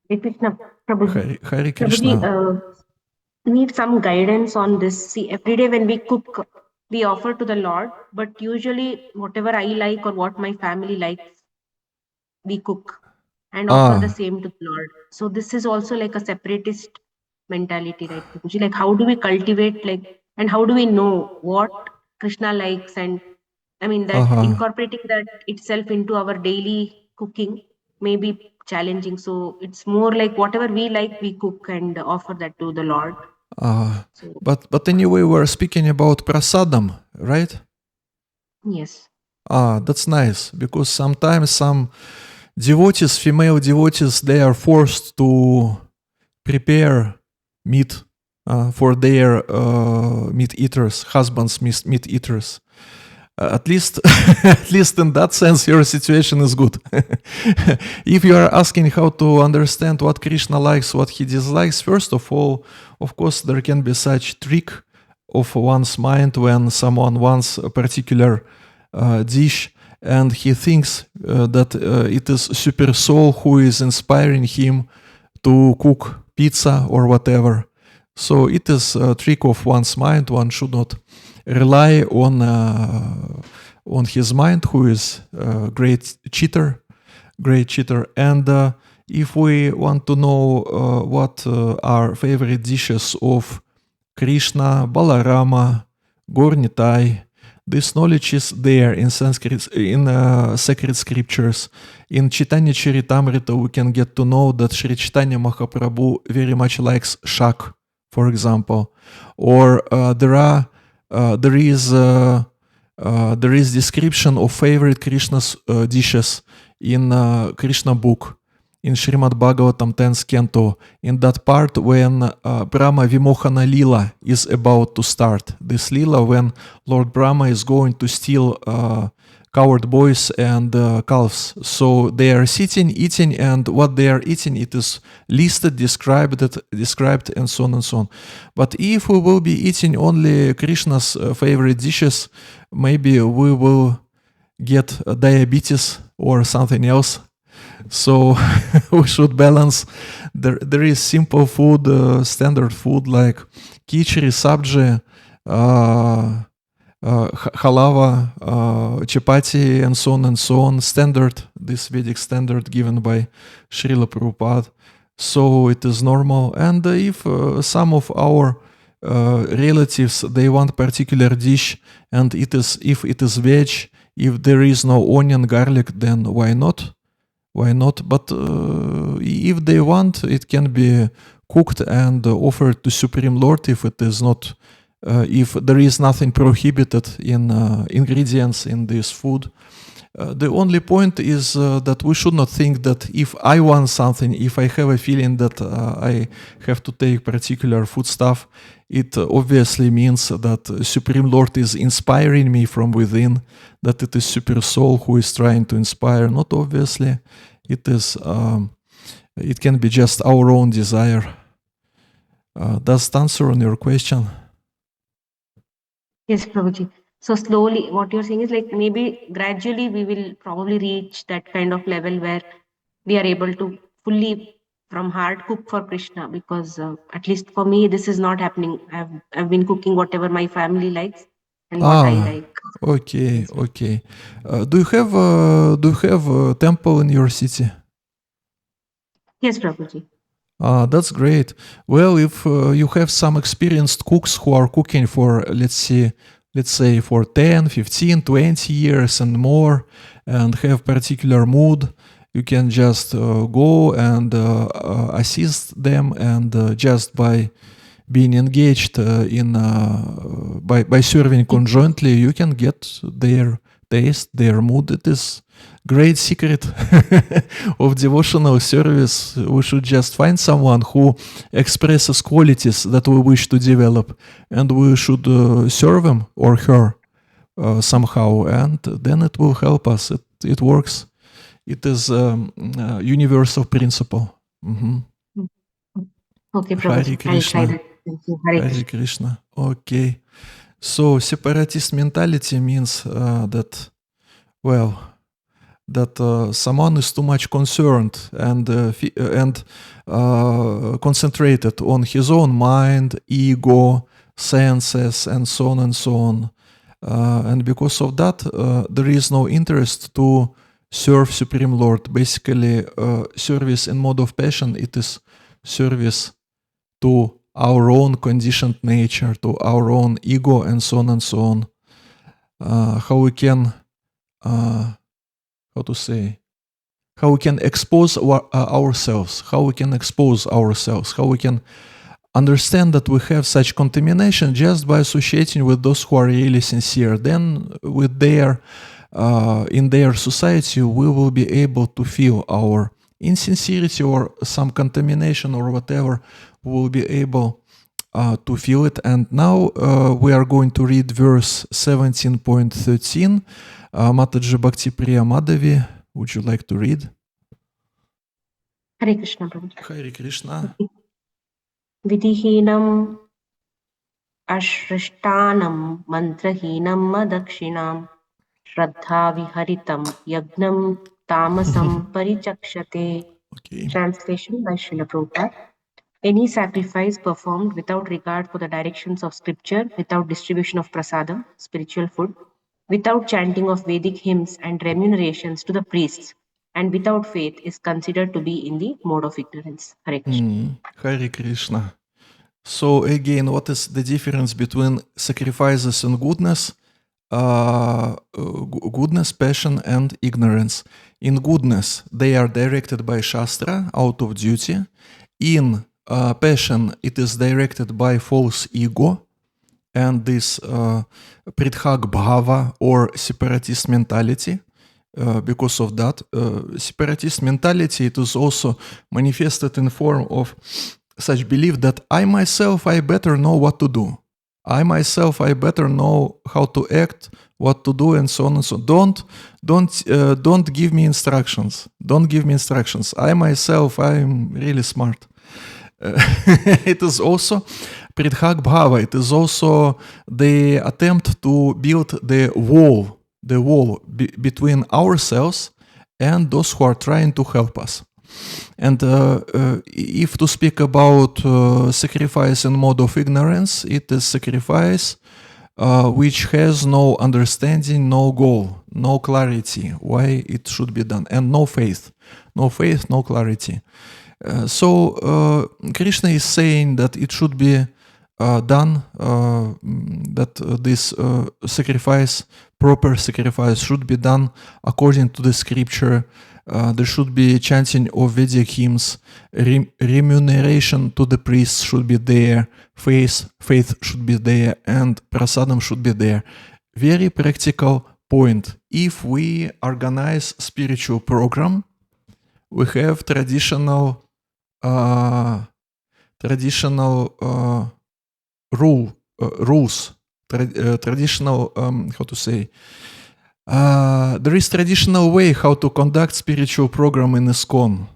Hare Krishna, Prabhuji. Hare Krishna. Prabhuji, need some guidance on this. See, every day when we cook, we offer to the Lord, but usually whatever I like or what my family likes, we cook and offer the same to the Lord. So this is also like a separatist mentality, right, Prabhuji? Like, how do we cultivate, like, and how do we know what Krishna likes? And I mean, that incorporating that itself into our daily cooking may be challenging. So it's more like whatever we like, we cook and offer that to the Lord. But anyway, we're speaking about prasadam, right? Yes. That's nice, because sometimes some devotees, female devotees, they are forced to prepare meat for their meat eaters, husbands' meat eaters. At least in that sense, your situation is good. If you are asking how to understand what Krishna likes, what he dislikes, first of all, of course, there can be such trick of one's mind when someone wants a particular dish and he thinks that it is super soul who is inspiring him to cook pizza or whatever. So it is a trick of one's mind. One should not rely on his mind, who is a great cheater. And if we want to know what are favorite dishes of Krishna, Balarama, Gaur-Nitai, this knowledge is there in Sanskrit, in sacred scriptures. In Chaitanya Charitamrita, we can get to know that Sri Chaitanya Mahaprabhu very much likes shak, for example, or there is description of favorite Krishna's dishes in Krishna book, in Srimad Bhagavatam 10th canto, in that part when Brahma Vimohana Lila is about to start. This Lila when Lord Brahma is going to steal coward boys and calves. So they are sitting, eating, and what they are eating, it is listed, described, and so on and so on. But if we will be eating only Krishna's favorite dishes, maybe we will get diabetes or something else. So we should balance. There is simple food, standard food like khichdi, sabji, halava, chapati, and so on, standard, this Vedic standard given by Srila Prabhupada. So it is normal. And if some of our relatives, they want particular dish, and if it is veg, if there is no onion, garlic, then why not? Why not? But if they want, it can be cooked and offered to Supreme Lord if it is not, if there is nothing prohibited in ingredients in this food. The only point is that we should not think that if I want something, if I have a feeling that I have to take particular foodstuff, it obviously means that Supreme Lord is inspiring me from within, that it is Super Soul who is trying to inspire. Not obviously. It is. It can be just our own desire. Does it answer on your question? Yes, Prabhuji. So slowly, what you're saying is like maybe gradually we will probably reach that kind of level where we are able to fully from heart cook for Krishna, because at least for me this is not happening. I've been cooking whatever my family likes and what I like. Okay, Yes, okay. Do you have a temple in your city? yes, Prabhuji. That's great. Well, if you have some experienced cooks who are cooking for, let's say for 10, 15, 20 years and more, and have particular mood, you can just go and assist them, and just by being engaged by serving conjointly, you can get their taste, their mood. It is great secret of devotional service. We should just find someone who expresses qualities that we wish to develop, and we should serve him or her somehow, and then it will help us. It works. It is universal principle. Mm-hmm. Okay, Hare Prabhuji. I'll try Krishna. that. Thank you. Hare Hare Krishna. Krishna. Okay. So separatist mentality means that, well, that someone is too much concerned and concentrated on his own mind, ego, senses, and so on and so on. And because of that, there is no interest to serve Supreme Lord. Basically, service in mode of passion, it is service to our own conditioned nature, to our own ego, and so on and so on. How we can, how we can expose ourselves, how we can expose ourselves, how we can understand that we have such contamination just by associating with those who are really sincere. Then with their, in their society, we will be able to feel our insincerity or some contamination or whatever. We will be able to feel it. And now we are going to read verse 17.13. Mataji Bhakti Priya Madhavi, would you like to read? Hare Krishna, Prabhuji. Hare Krishna. Vidihinam ashrishthanam mantrahinam madakshinam shraddha viharitam yagnam tamasam parichakshate. Okay. Translation by Srila Prabhupada. Any sacrifice performed without regard for the directions of scripture, without distribution of prasadam, spiritual food, without chanting of Vedic hymns and remunerations to the priests, and without faith is considered to be in the mode of ignorance. Hare Krishna. Hare Krishna. So again, what is the difference between sacrifices and goodness? Goodness, passion, and ignorance. In goodness, they are directed by Shastra out of duty. In passion, it is directed by false ego and this pridhak bhava or separatist mentality. Because of that, separatist mentality, it is also manifested in form of such belief that I myself, I better know what to do. I myself, I better know how to act, what to do, and so on and so on. Don't give me instructions. Don't give me instructions. I myself, I'm really smart. It is also pridhak bhava. It is also the attempt to build the wall between ourselves and those who are trying to help us. And if to speak about sacrifice in mode of ignorance, it is sacrifice which has no understanding, no goal, no clarity why it should be done, and no faith, no clarity. So Krishna is saying that it should be done, this sacrifice, proper sacrifice, should be done according to the scripture. There should be chanting of Vedic hymns, remuneration to the priests should be there, faith should be there, and prasadam should be there. Very practical point. If we organize spiritual program, we have traditional rules, traditional, how to say, there is traditional way how to conduct spiritual program in ISKCON.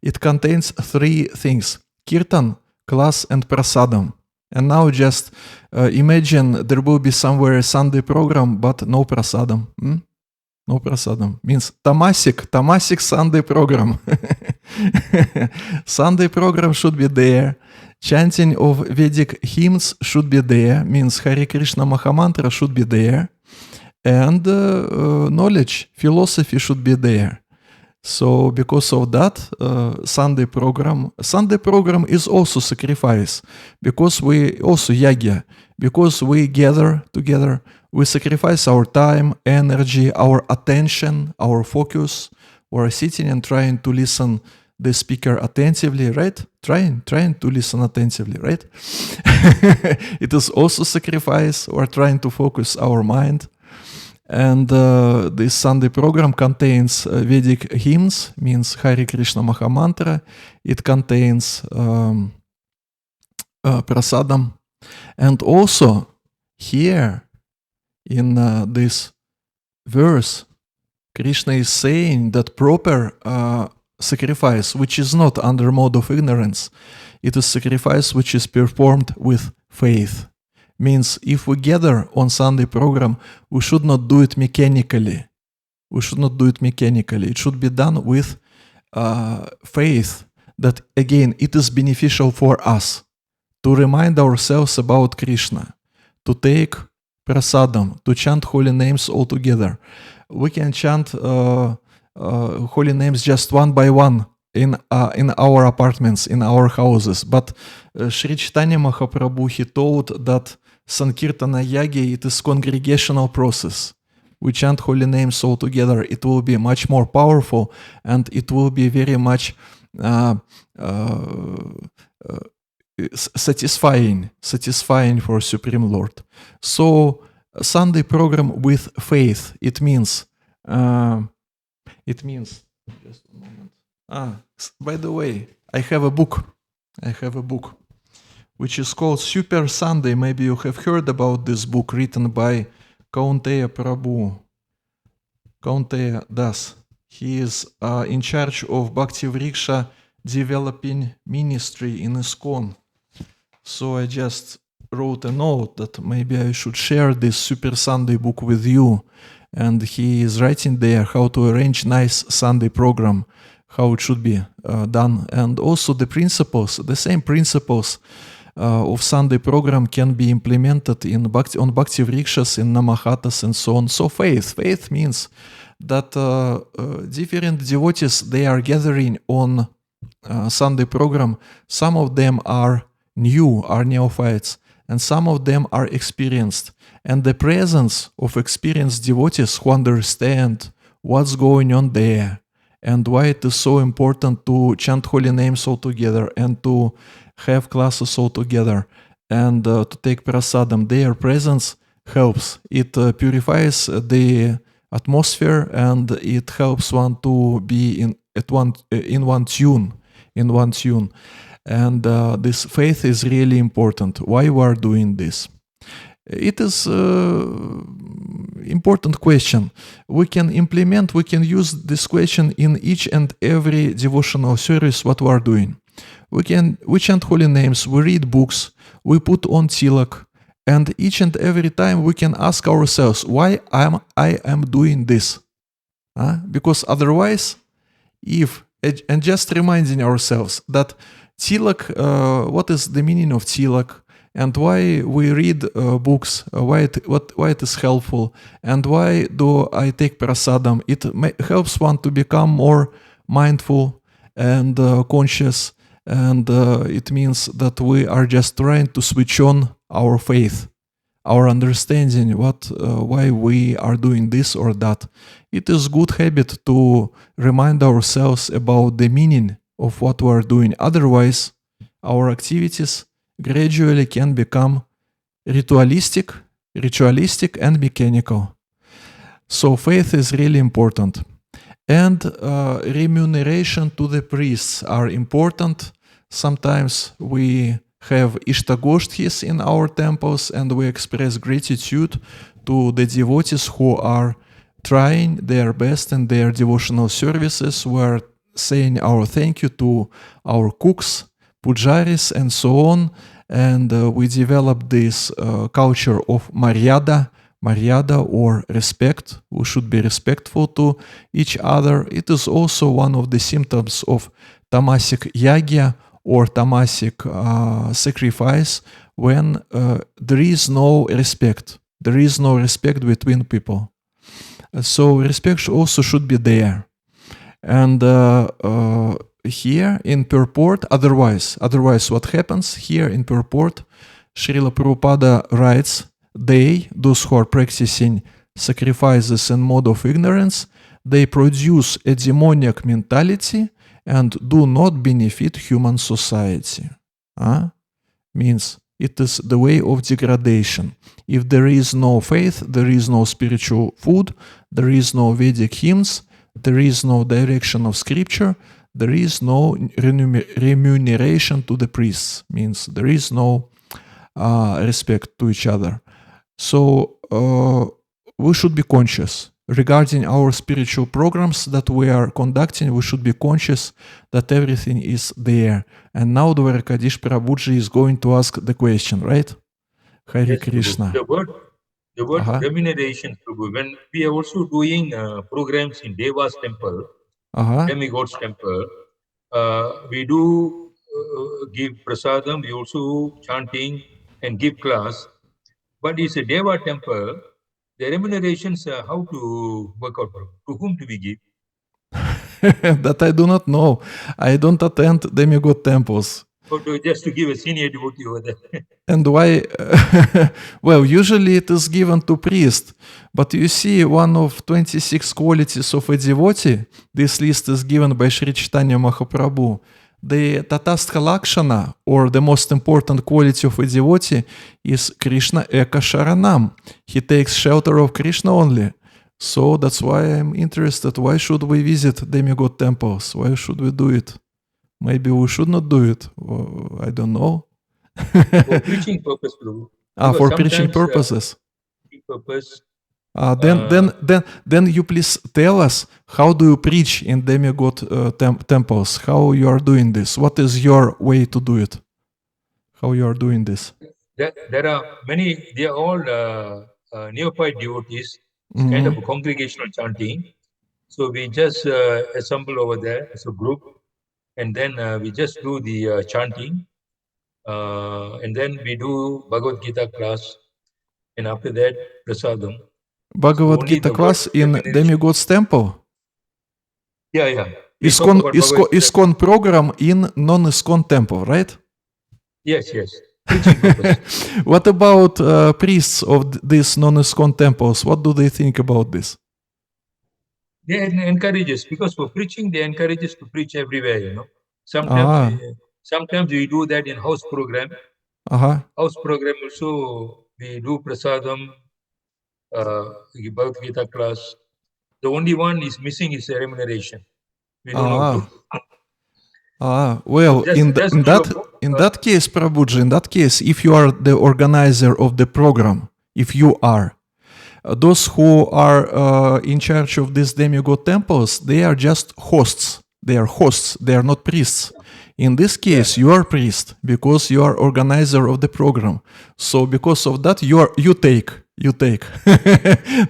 It contains 3 things: kirtan, class, and prasadam. And now just imagine there will be somewhere a Sunday program, but no prasadam. No prasadam. Means tamasic Sunday program. Sunday program should be there. Chanting of Vedic hymns should be there. Means Hare Krishna Mahamantra should be there. And knowledge, philosophy should be there. So because of that, Sunday program is also sacrifice, because we also yagya, because we gather together, we sacrifice our time, energy, our attention, our focus. We're sitting and trying to listen the speaker attentively, right? Trying to listen attentively, right? It is also sacrifice. We're trying to focus our mind. And this Sunday program contains Vedic hymns, means Hare Krishna Mahamantra. It contains prasadam. And also here in this verse, Krishna is saying that proper sacrifice, which is not under mode of ignorance, it is sacrifice which is performed with faith. Means if we gather on Sunday program, we should not do it mechanically. It should be done with faith that, again, it is beneficial for us to remind ourselves about Krishna, to take prasadam, to chant holy names all together. We can chant holy names just one by one in our apartments, in our houses. But Sri Chaitanya Mahaprabhu, he told that Sankirtana Yagi, it is congregational process. We chant holy names all together. It will be much more powerful, and it will be very much satisfying for Supreme Lord. So Sunday program with faith. It means. Just a moment. By the way, I have a book. Which is called Super Sunday. Maybe you have heard about this book, written by Kaunteya Prabhu. Kaunteya Das. He is in charge of Bhakti Vriksha developing ministry in ISKCON. So I just wrote a note that maybe I should share this Super Sunday book with you. And he is writing there how to arrange nice Sunday program, how it should be done. And also the same principles of Sunday program can be implemented on Bhakti Vrikshas, in Namahatas, and so on. So faith means that different devotees, they are gathering on Sunday program. Some of them are neophytes, and some of them are experienced. And the presence of experienced devotees who understand what's going on there and why it is so important to chant holy names all together and to have classes all together and to take prasadam. Their presence helps. It purifies the atmosphere, and it helps one to be in one tune. And this faith is really important. Why we are doing this? It is important question. We can use this question in each and every devotional service what we are doing. We chant holy names, we read books, we put on tilak, and each and every time we can ask ourselves, why I am doing this? Because otherwise, and just reminding ourselves that tilak, what is the meaning of tilak, and why we read books, why it is helpful, and why do I take prasadam? It helps one to become more mindful and conscious, And it means that we are just trying to switch on our faith, our understanding, why we are doing this or that. It is good habit to remind ourselves about the meaning of what we are doing. Otherwise, our activities gradually can become ritualistic and mechanical. So faith is really important. And remuneration to the priests are important. Sometimes we have Ishtagoshthis in our temples and we express gratitude to the devotees who are trying their best in their devotional services. We are saying our thank you to our cooks, pujaris, and so on. And we develop this culture of maryada or respect. We should be respectful to each other. It is also one of the symptoms of tamasic yagya or tamasic sacrifice when there is no respect. There is no respect between people. So respect also should be there. And here in purport, otherwise what happens here in purport, Srila Prabhupada writes, those who are practicing sacrifices in mode of ignorance, they produce a demoniac mentality and do not benefit human society. Means it is the way of degradation. If there is no faith, there is no spiritual food, there is no Vedic hymns, there is no direction of scripture, there is no remuneration to the priests. Means there is no respect to each other. So we should be conscious regarding our spiritual programs that we are conducting. We should be conscious that everything is there. And now Dwarkadish Prabhuji is going to ask the question, right? Hare Yes, Krishna. Prabhu. The word remuneration, Prabhu. When we are also doing programs in Deva's temple, demigod's temple, we do give prasadam. We also chanting and give class. But it's a Deva temple. The remunerations, how to work out? To whom do we give? That I do not know. I don't attend demigod temples. Or just to give a senior devotee over there? And why? Well, usually it is given to priest. But you see, one of 26 qualities of a devotee, this list is given by Sri Chaitanya Mahaprabhu. The Tatastha Lakshana, or the most important quality of a devotee, is Krishna Eka Sharanam. He takes shelter of Krishna only. So that's why I'm interested. Why should we visit demigod temples? Why should we do it? Maybe we should not do it. I don't know. For preaching purpose, Prabhu. For preaching purposes. Purpose. Then you please tell us, how do you preach in demigod temples? How you are doing this? What is your way to do it? How you are doing this? There are many. They are all neophyte devotees. It's kind of a congregational chanting. So we just assemble over there as a group, and then we just do the chanting, and then we do Bhagavad Gita class, and after that prasadam. Bhagavad Gita class in demigod's temple? Yeah. ISKCON program in non-ISKCON temple, right? Yes. Preaching purpose. What about priests of these non-ISKCON temples? What do they think about this? They encourage us, because for preaching, they encourage us to preach everywhere, Sometimes we do that in house program. House program also, we do prasadam, Bhagavad Gita class. The only one is missing is remuneration. We don't know. Well, in that case, Prabhuji, in that case, if you are the organizer of the program, if you are, those who are in charge of these demigod temples, they are just hosts. They are hosts. They are not priests. In this case, you are priest because you are organizer of the program. So because of that, you take.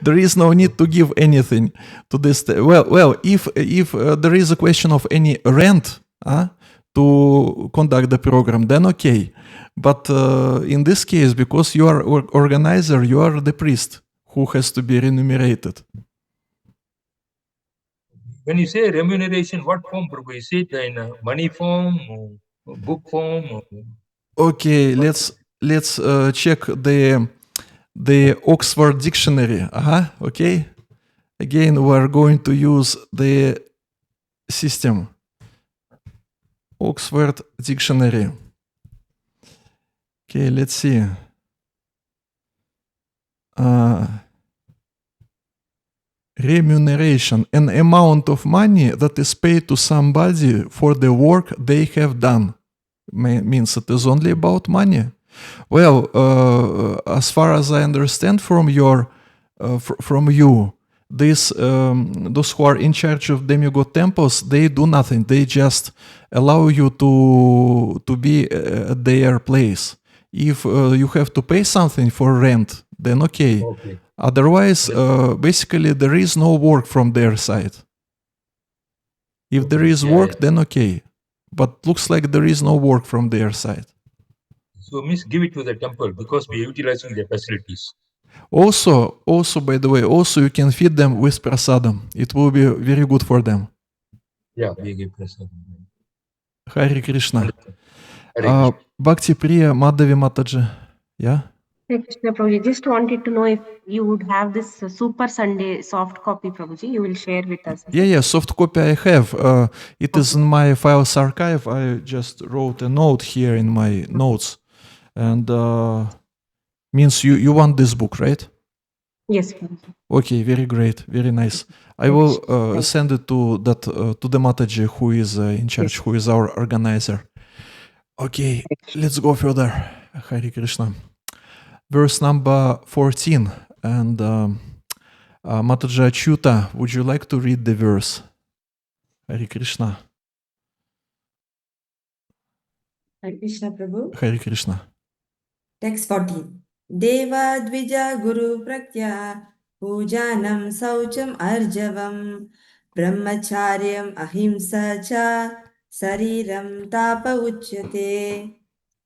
There is no need to give anything to this. Well, if there is a question of any rent to conduct the program, then okay. But in this case, because you are organizer, you are the priest who has to be remunerated. When you say remuneration, what form, Prabhu? Is it in money form? book form. Okay, let's check the Oxford Dictionary. Okay. Again, we're going to use the system Oxford Dictionary. Okay, let's see. Remuneration, an amount of money that is paid to somebody for the work they have done. Means it is only about money. Well, as far as I understand from you, those who are in charge of demigod temples, they do nothing. They just allow you to be at their place. If you have to pay something for rent, then okay. Okay. Otherwise, basically, there is no work from their side. If there is work, then okay. But looks like there is no work from their side. So means give it to the temple because we are utilizing their facilities. Also, by the way, you can feed them with prasadam. It will be very good for them. Yeah, we give prasadam. Hare Krishna. Hare Krishna. Bhakti Priya Madhavi Mataji. Yeah? Hey, Krishna Prabhuji, just wanted to know if you would have this Super Sunday soft copy, Prabhuji, you will share with us. Yeah, soft copy I have. It is in my files archive. I just wrote a note here in my notes. And means you want this book, right? Yes, Prabhuji. Okay, very great, very nice. I will send it to the Mataji who is in charge, who is our organizer. Okay, let's go further. Hare Krishna. Verse number 14. And Mataji Achyuta, would you like to read the verse? Hare Krishna. Hare Krishna Prabhu. Hare Krishna. Text 14. Deva Dvija Guru Prakya Pujanam Saucham Arjavam Brahmacharyam Ahimsa Cha Sariram Tapa Uchyate.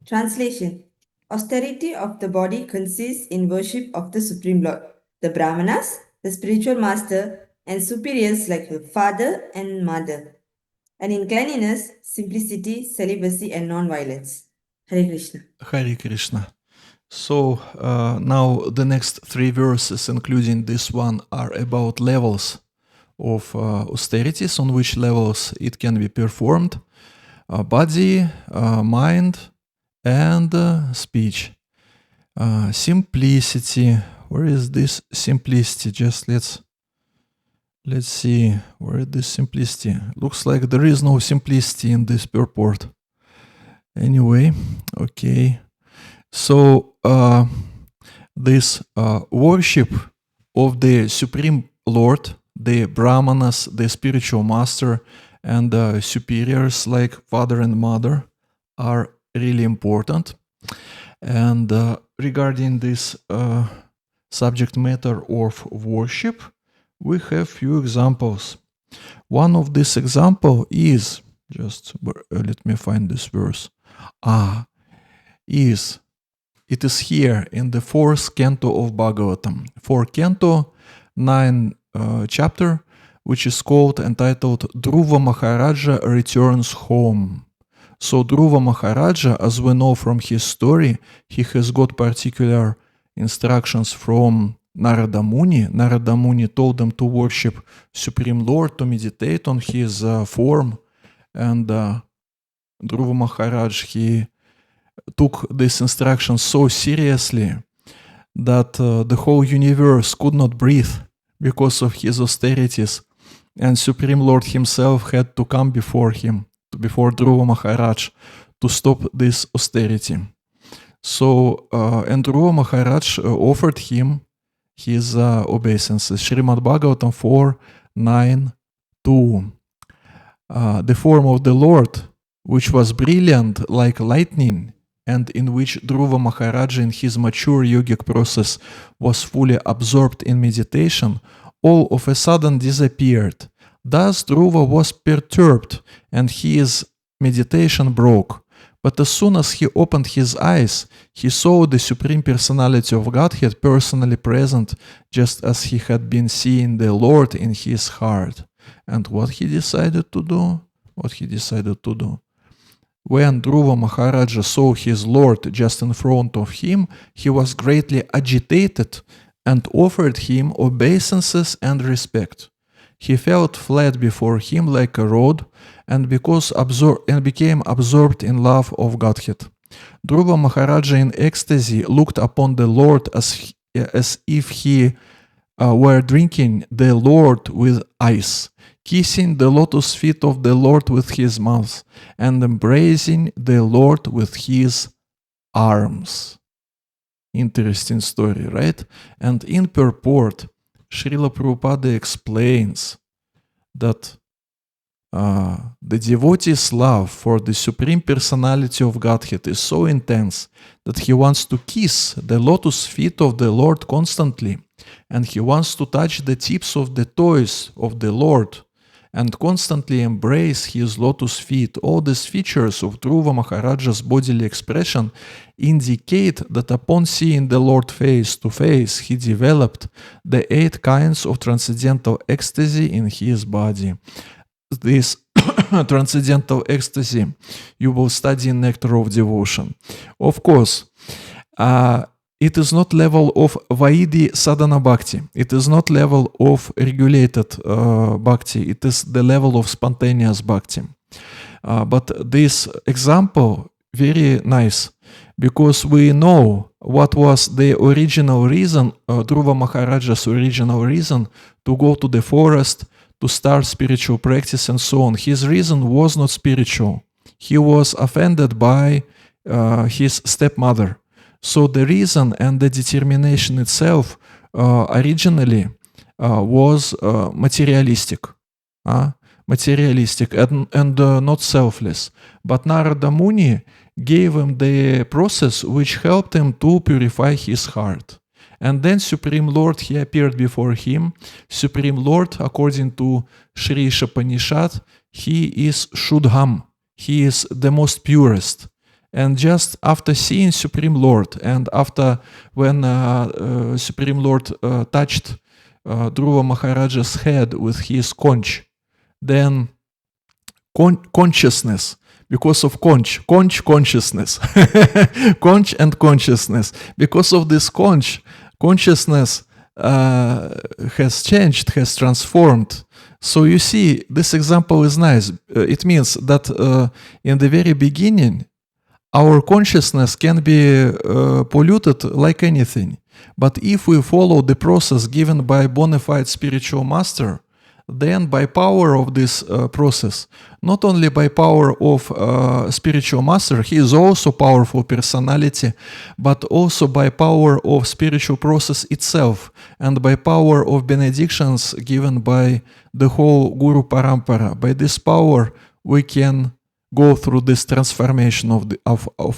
Translation. Austerity of the body consists in worship of the Supreme Lord. The Brahmanas, the spiritual master, and superiors like the father and mother. And in cleanliness, simplicity, celibacy, and non-violence. Hare Krishna. Hare Krishna. So now the next three verses, including this one, are about levels of austerities, on which levels it can be performed. Body, mind, and speech. Simplicity. Where is this simplicity? Just let's see. Where is this simplicity? Looks like there is no simplicity in this purport. Anyway, okay. So this worship of the Supreme Lord, the Brahmanas, the spiritual master, and the superiors like father and mother are really important. And regarding this subject matter of worship, we have few examples. One of this example is, just let me find this verse. It is here in the 4th canto of Bhagavatam. 4th canto, 9th chapter, which is entitled Dhruva Maharaja Returns Home. So Dhruva Maharaja, as we know from his story, he has got particular instructions from Narada Muni. Narada Muni told them to worship Supreme Lord, to meditate on his form. And Dhruva Maharaj, he took this instruction so seriously that the whole universe could not breathe because of his austerities. And Supreme Lord himself had to come before him, before Dhruva Maharaj, to stop this austerity. So, and Dhruva Maharaj offered him his obeisances. Srimad Bhagavatam 4:9-2. The form of the Lord, which was brilliant like lightning, and in which Dhruva Maharaj in his mature yogic process was fully absorbed in meditation, all of a sudden disappeared. Thus Dhruva was perturbed and his meditation broke. But as soon as he opened his eyes, he saw the Supreme Personality of Godhead personally present, just as he had been seeing the Lord in his heart. And what he decided to do? when Dhruva Maharaja saw his lord just in front of him, he was greatly agitated and offered him obeisances and respect. He felt flat before him like a rod and became absorbed in love of Godhead. Dhruva Maharaja in ecstasy looked upon the Lord as if he were drinking the Lord with ice, kissing the lotus feet of the Lord with his mouth, and embracing the Lord with his arms. Interesting story, right? And in purport, Srila Prabhupada explains that the devotee's love for the Supreme Personality of Godhead is so intense that he wants to kiss the lotus feet of the Lord constantly, and he wants to touch the tips of the toes of the Lord and constantly embrace his lotus feet. All these features of Dhruva Maharaja's bodily expression indicate that upon seeing the Lord face to face, he developed the 8 kinds of transcendental ecstasy in his body. This transcendental ecstasy you will study in Nectar of Devotion. Of course, it is not level of Vaidhi sadhana bhakti. It is not level of regulated bhakti. It is the level of spontaneous bhakti. But this example, very nice, because we know what was the original reason, Dhruva Maharaja's original reason to go to the forest, to start spiritual practice and so on. His reason was not spiritual. He was offended by his stepmother. So the reason and the determination itself originally was materialistic and not selfless. But Narada Muni gave him the process which helped him to purify his heart. And then Supreme Lord, he appeared before him. Supreme Lord, according to Sri Ishopanishad, he is Shuddham. He is the most purest. And just after seeing Supreme Lord, and after when Supreme Lord touched Dhruva Maharaja's head with his conch, then consciousness, because of conch consciousness, conch and consciousness, because of this consciousness has changed, has transformed. So you see, this example is nice. It means that in the very beginning, our consciousness can be polluted like anything. But if we follow the process given by bona fide spiritual master, then by power of this process, not only by power of spiritual master, he is also powerful personality, but also by power of spiritual process itself, and by power of benedictions given by the whole Guru Parampara. By this power, we can go through this transformation of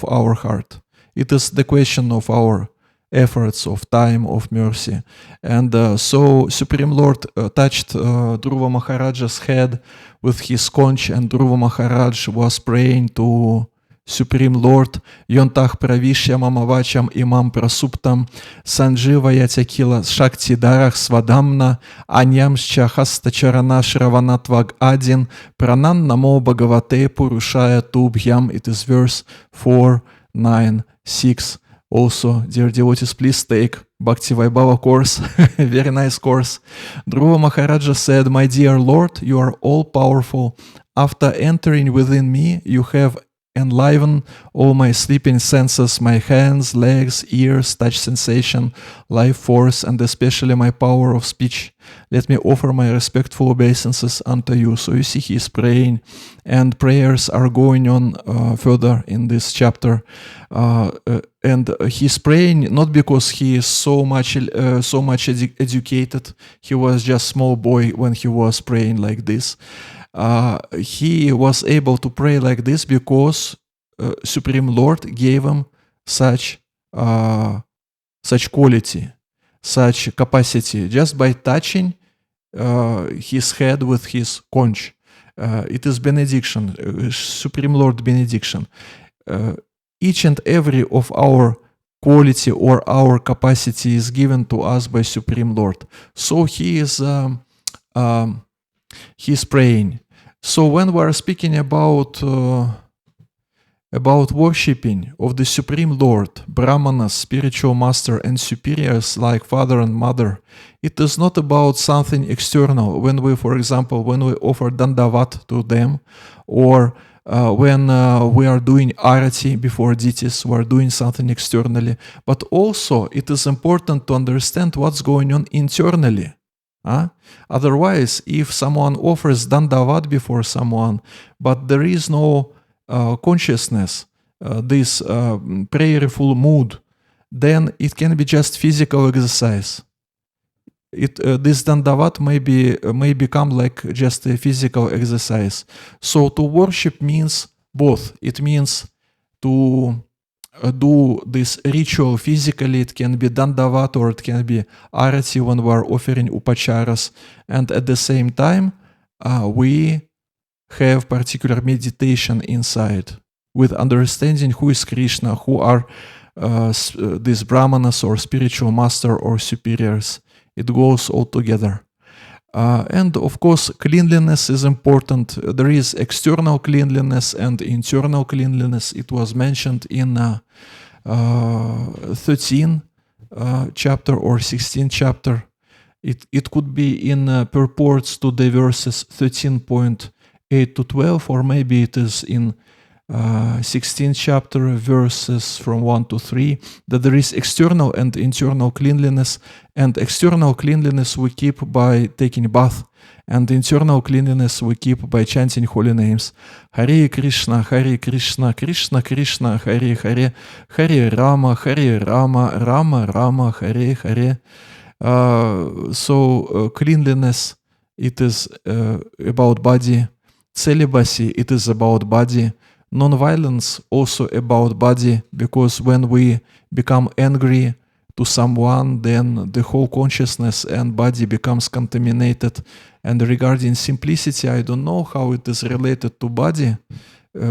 our heart. It is the question of our efforts, of time, of mercy. And so Supreme Lord touched Dhruva Maharaja's head with his conch, and Dhruva Maharaj was praying to Supreme Lord, Yontah Pravishya Mamavacham Imam Prasuptam Sanjiva Yatyakila Shakti Darach Svadamna Anyamscha Hastacharana Shravanatwag Adin Pranan Namo Bhagavate Purushaya Tubhyam. It is verse 496. Also, dear devotees, please take Bhakti Vaibhava course, very nice course. Dhruva Maharaja said, "My dear Lord, you are all-powerful. After entering within me, you have enlivened all my sleeping senses, my hands, legs, ears, touch sensation, life force, and especially my power of speech. Let me offer my respectful obeisances unto you." So you see, he is praying, and prayers are going on further in this chapter. And he's praying not because he is so much educated. He was just small boy when he was praying like this. He was able to pray like this because Supreme Lord gave him such quality, such capacity, just by touching his head with his conch. It is benediction, Supreme Lord benediction. Each and every of our quality or our capacity is given to us by Supreme Lord. So he's praying. So when we are speaking about about worshipping of the Supreme Lord, Brahmanas, spiritual master, and superiors like father and mother. It is not about something external. When we, for example, when we offer dandavat to them, or when we are doing arati before deities, we are doing something externally. But also, it is important to understand what's going on internally. Otherwise, if someone offers dandavat before someone, but there is no consciousness, this prayerful mood, then it can be just physical exercise. This dandavat may become like just a physical exercise. So to worship means both. It means to do this ritual physically. It can be dandavat or it can be arati when we are offering upacharas, and at the same time we have particular meditation inside with understanding who is Krishna, who are these brahmanas or spiritual master or superiors. It goes all together. And of course, cleanliness is important. There is external cleanliness and internal cleanliness. It was mentioned in 13 chapter or 16 chapter. It could be in purports to the verses 13.8 to 12, or maybe it is in 16th chapter, verses from 1 to 3, that there is external and internal cleanliness, and external cleanliness we keep by taking bath, and internal cleanliness we keep by chanting holy names. Hare Krishna, Krishna Krishna, Hare Hare, Hare Rama, Rama Rama, Hare Hare. So cleanliness, it is about body. Celibacy, it is about body. Non-violence also about body, because when we become angry to someone, then the whole consciousness and body becomes contaminated. And regarding simplicity, I don't know how it is related to body.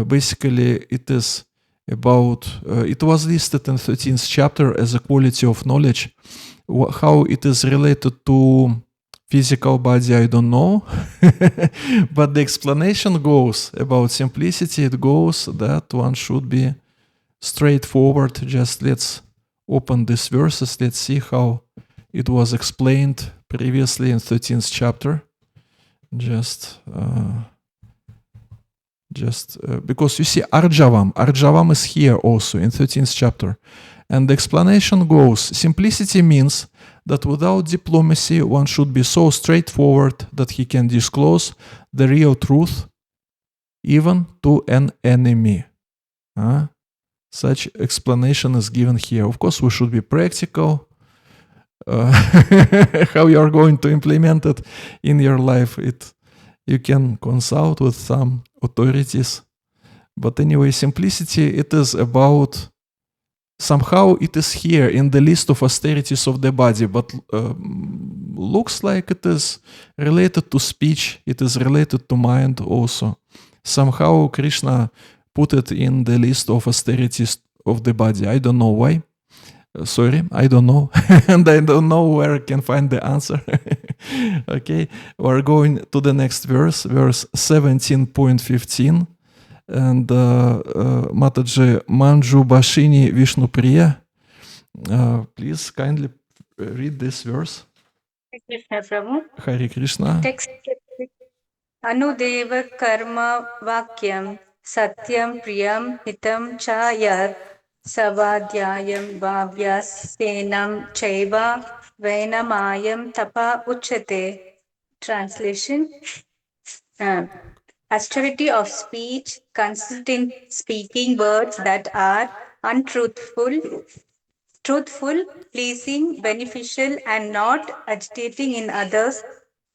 Basically, it is about, it was listed in 13th chapter as a quality of knowledge. How it is related to physical body, I don't know. But the explanation goes about simplicity. It goes that one should be straightforward. Just let's open these verses. Let's see how it was explained previously in 13th chapter. Just because you see Arjavam is here also in 13th chapter. And the explanation goes, simplicity means that without diplomacy, one should be so straightforward that he can disclose the real truth even to an enemy. Such explanation is given here. Of course, we should be practical. How you are going to implement it in your life, you can consult with some authorities. But anyway, simplicity, it is about, somehow it is here in the list of austerities of the body, but looks like it is related to speech, it is related to mind also. Somehow Krishna put it in the list of austerities of the body. I don't know why. Sorry, I don't know. And I don't know where I can find the answer. Okay, we're going to the next verse 17.15. And Mataji Manju Bashini Vishnu Priya, please kindly read this verse. Krishna Prabhu. Hare Krishna. Text: Anudeva karma vakyam satyam priyam hitam cha yar savadhyayam bhavyas senam chaiva vainamayam tapa uchate. Translation: austerity of speech consists in speaking words that are untruthful, truthful, pleasing, beneficial, and not agitating in others,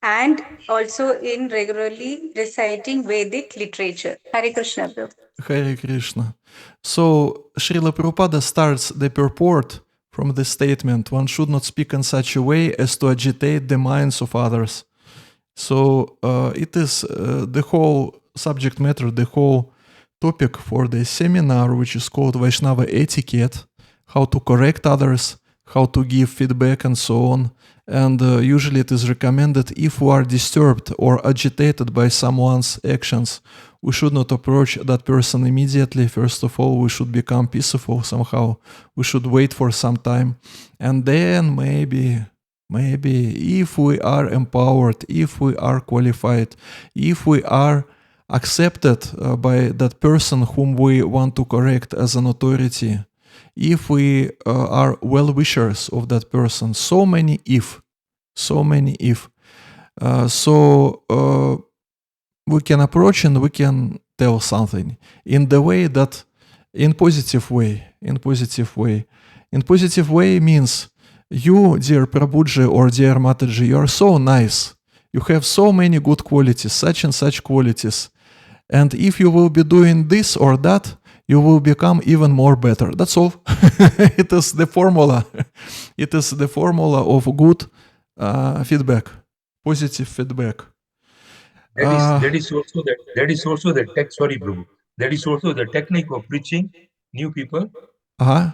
and also in regularly reciting Vedic literature. Hare Krishna. Hare Krishna. So Srila Prabhupada starts the purport from the statement, one should not speak in such a way as to agitate the minds of others. So it is the whole subject matter, the whole topic for the seminar, which is called Vaishnava etiquette, how to correct others, how to give feedback and so on. And usually it is recommended if we are disturbed or agitated by someone's actions, we should not approach that person immediately. First of all, we should become peaceful somehow. We should wait for some time. And then maybe if we are empowered, if we are qualified, if we are accepted by that person whom we want to correct as an authority, if we are well-wishers of that person, so many if. We can approach and we can tell something in the way that, in positive way means, you, dear Prabhuji or dear Mataji, you are so nice. You have so many good qualities, such and such qualities. And if you will be doing this or that, you will become even more better. That's all. It is the formula. It is the formula of good feedback, positive feedback. That is also the tech. Sorry, Prabhu. That is also the technique of preaching new people. Uh-huh.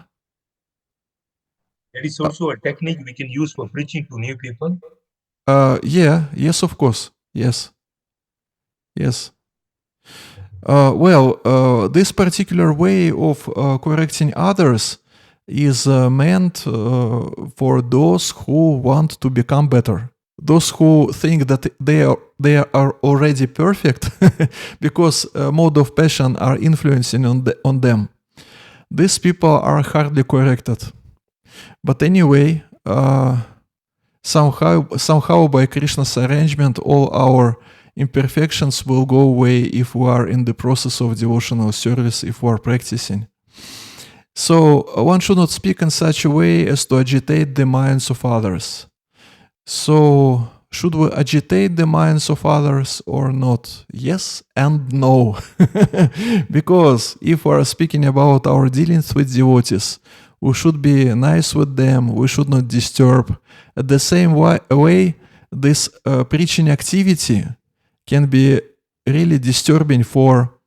That is also a technique we can use for preaching to new people. Yes, of course. Yes. This particular way of correcting others is meant for those who want to become better. Those who think that they are already perfect because mode of passion are influencing on them. These people are hardly corrected. But anyway, somehow by Krishna's arrangement, all our imperfections will go away if we are in the process of devotional service, if we are practicing. So one should not speak in such a way as to agitate the minds of others. So should we agitate the minds of others or not? Yes and no. Because if we are speaking about our dealings with devotees, we should be nice with them, we should not disturb. At the same way, this preaching activity can be really disturbing for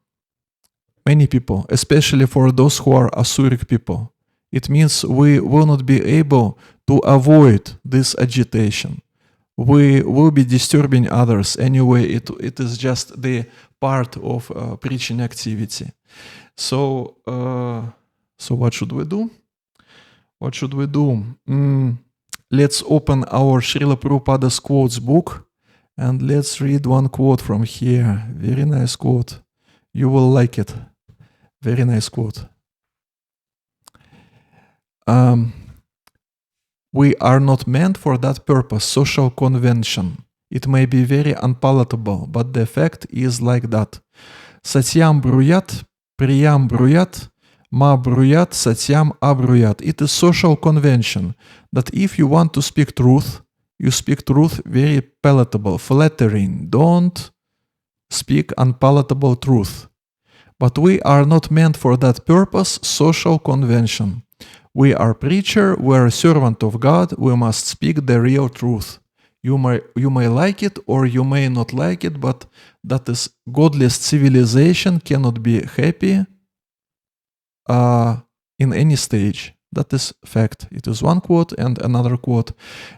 many people, especially for those who are Asuric people. It means we will not be able to avoid this agitation. We will be disturbing others anyway. It is just the part of preaching activity. So what should we do? Let's open our Srila Prabhupada's quotes book and let's read one quote from here. Very nice quote. You will like it. Very nice quote. We are not meant for that purpose, social convention. It may be very unpalatable, but the effect is like that. Satyam bruyat, priyam bruyat, ma bruyat, satyam abruyat. It is social convention that if you want to speak truth, you speak truth very palatable, flattering. Don't speak unpalatable truth. But we are not meant for that purpose, social convention. We are preacher, we are servant of God, we must speak the real truth. You may like it or you may not like it, but that is godless civilization cannot be happy in any stage. That is fact. It is one quote and another quote.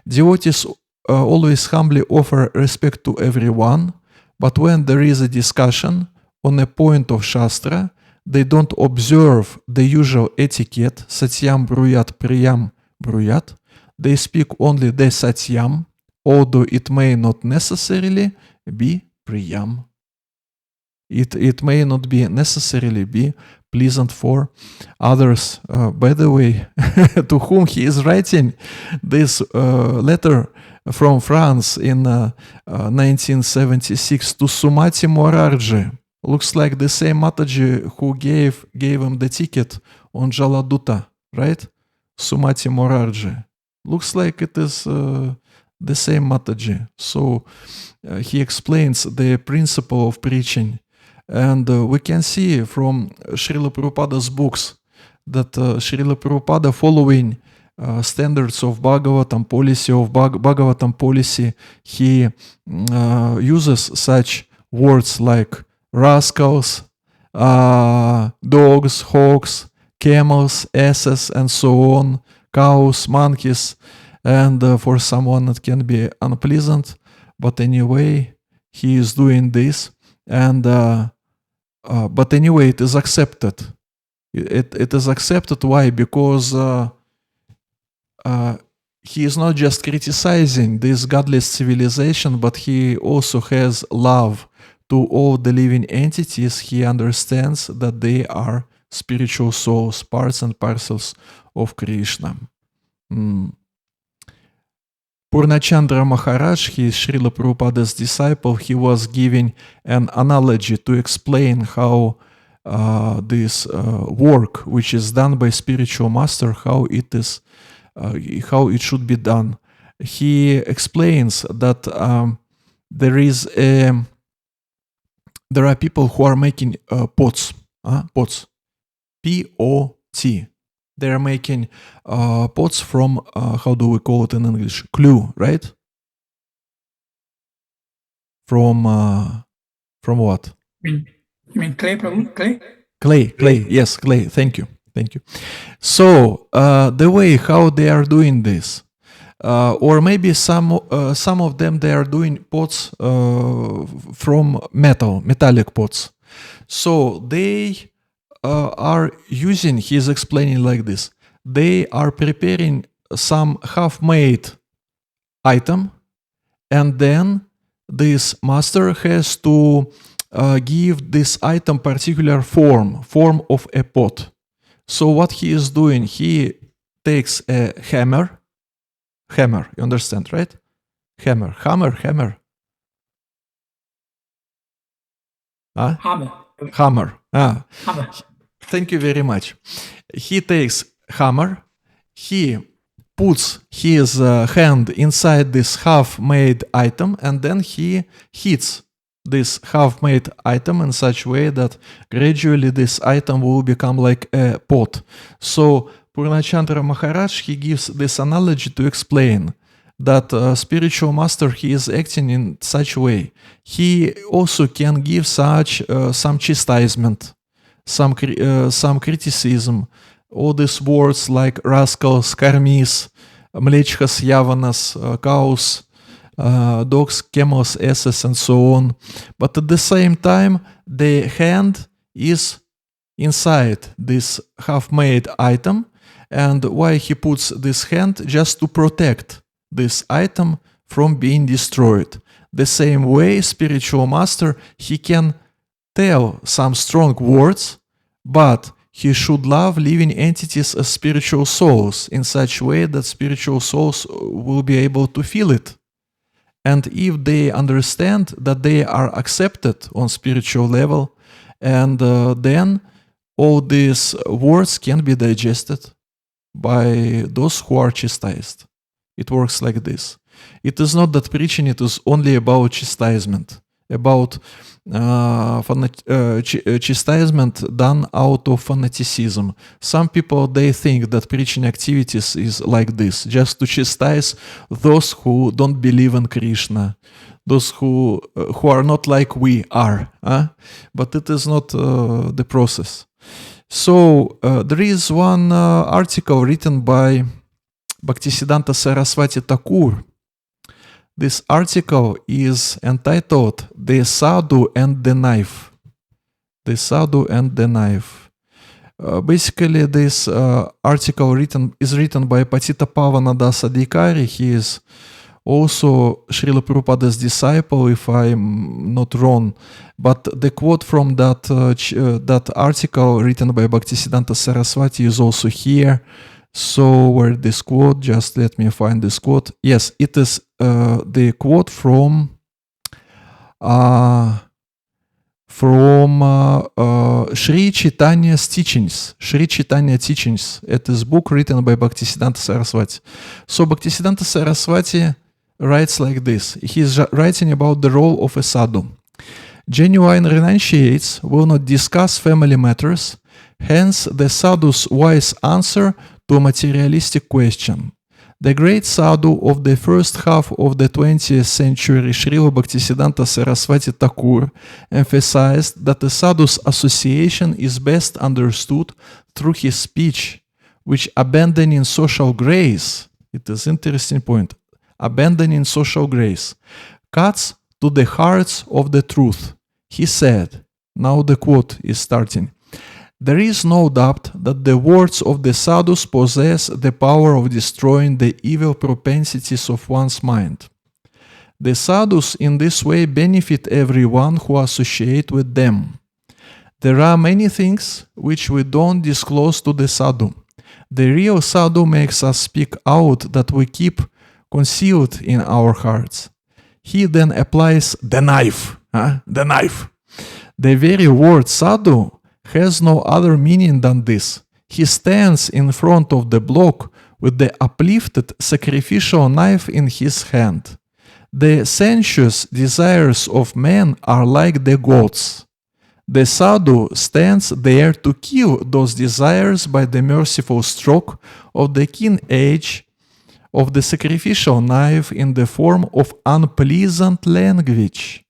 Devotees always humbly offer respect to everyone, but when there is a discussion on a point of Shastra, they don't observe the usual etiquette, satyam bruyat, priyam bruyat. They speak only the satyam, although it may not necessarily be priyam. It may not be necessarily be pleasant for others. By the way, to whom he is writing this letter from France in 1976 to Sumati Morarji. Looks like the same Mataji who gave him the ticket on Jaladuta, right? Sumati Morarji. Looks like it is the same Mataji. So he explains the principle of preaching. And we can see from Srila Prabhupada's books that Srila Prabhupada, following standards of Bhagavatam policy, he uses such words like rascals, dogs, hawks, camels, asses, and so on, cows, monkeys, and for someone it can be unpleasant. But anyway, he is doing this, and but anyway, it is accepted. It is accepted. Why? Because he is not just criticizing this godless civilization, but he also has love to all the living entities. He understands that they are spiritual souls, parts and parcels of Krishna. Purnachandra Maharaj, he is Srila Prabhupada's disciple, he was giving an analogy to explain how this work, which is done by spiritual master, how it should be done. He explains that there are people who are making pots, P-O-T. They are making pots from, how do we call it in English? Glue, right? From what? You mean clay, Prabhu? Clay? Clay, yes, clay. Thank you. So the way how they are doing this, or maybe some of them they are doing pots from metallic pots. So they are using. He is explaining like this. They are preparing some half-made item, and then this master has to give this item particular form of a pot. So what he is doing, he takes a hammer, you understand, right? Hammer. Hammer. Hammer. Hammer. Thank you very much. He takes hammer, he puts his hand inside this half-made item, and then he hits this half-made item in such a way that gradually this item will become like a pot. So Purnachandra Maharaj, he gives this analogy to explain that spiritual master, he is acting in such a way. He also can give such some chastisement, some criticism, all these words like rascals, karmis, mlechchas, yavanas, cows, dogs, camels, asses, and so on. But at the same time, the hand is inside this half-made item. And why he puts this hand? Just to protect this item from being destroyed. The same way, spiritual master, he can tell some strong words, but he should love living entities as spiritual souls in such a way that spiritual souls will be able to feel it. And if they understand that they are accepted on spiritual level, and then all these words can be digested by those who are chastised. It works like this. It is not that preaching, it is only about chastisement, about chastisement done out of fanaticism. Some people, they think that preaching activities is like this, just to chastise those who don't believe in Krishna, those who are not like we are. But it is not the process. So there is one article written by Bhaktisiddhanta Saraswati Thakur. This article is entitled The Sadhu and the Knife. The Sadhu and the Knife. Basically, this article is written by Patita Pavana Das Adhikari. He is also Srila Prabhupada's disciple, if I'm not wrong. But the quote from that article written by Bhaktisiddhanta Saraswati is also here. So where this quote? Just let me find this quote. Yes, it is the quote from Sri Chaitanya's teachings. Sri Chaitanya teachings. It is a book written by Bhaktisiddhanta Saraswati. So Bhaktisiddhanta Saraswati writes like this. He is writing about the role of a sadhu. Genuine renunciates will not discuss family matters. Hence, the sadhu's wise answer to a materialistic question. The great sadhu of the first half of the 20th century, Srila Bhaktisiddhanta Saraswati Thakur, emphasized that the sadhu's association is best understood through his speech, which abandoning social grace, it is interesting point, abandoning social grace, cuts to the hearts of the truth. He said, now the quote is starting, there is no doubt that the words of the sadhus possess the power of destroying the evil propensities of one's mind. The sadhus in this way benefit everyone who associates with them. There are many things which we don't disclose to the sadhu. The real sadhu makes us speak out that we keep concealed in our hearts. He then applies the knife. The knife. The very word sadhu has no other meaning than this. He stands in front of the block with the uplifted sacrificial knife in his hand. The sensuous desires of men are like the gods. The sadhu stands there to kill those desires by the merciful stroke of the keen edge of the sacrificial knife in the form of unpleasant language.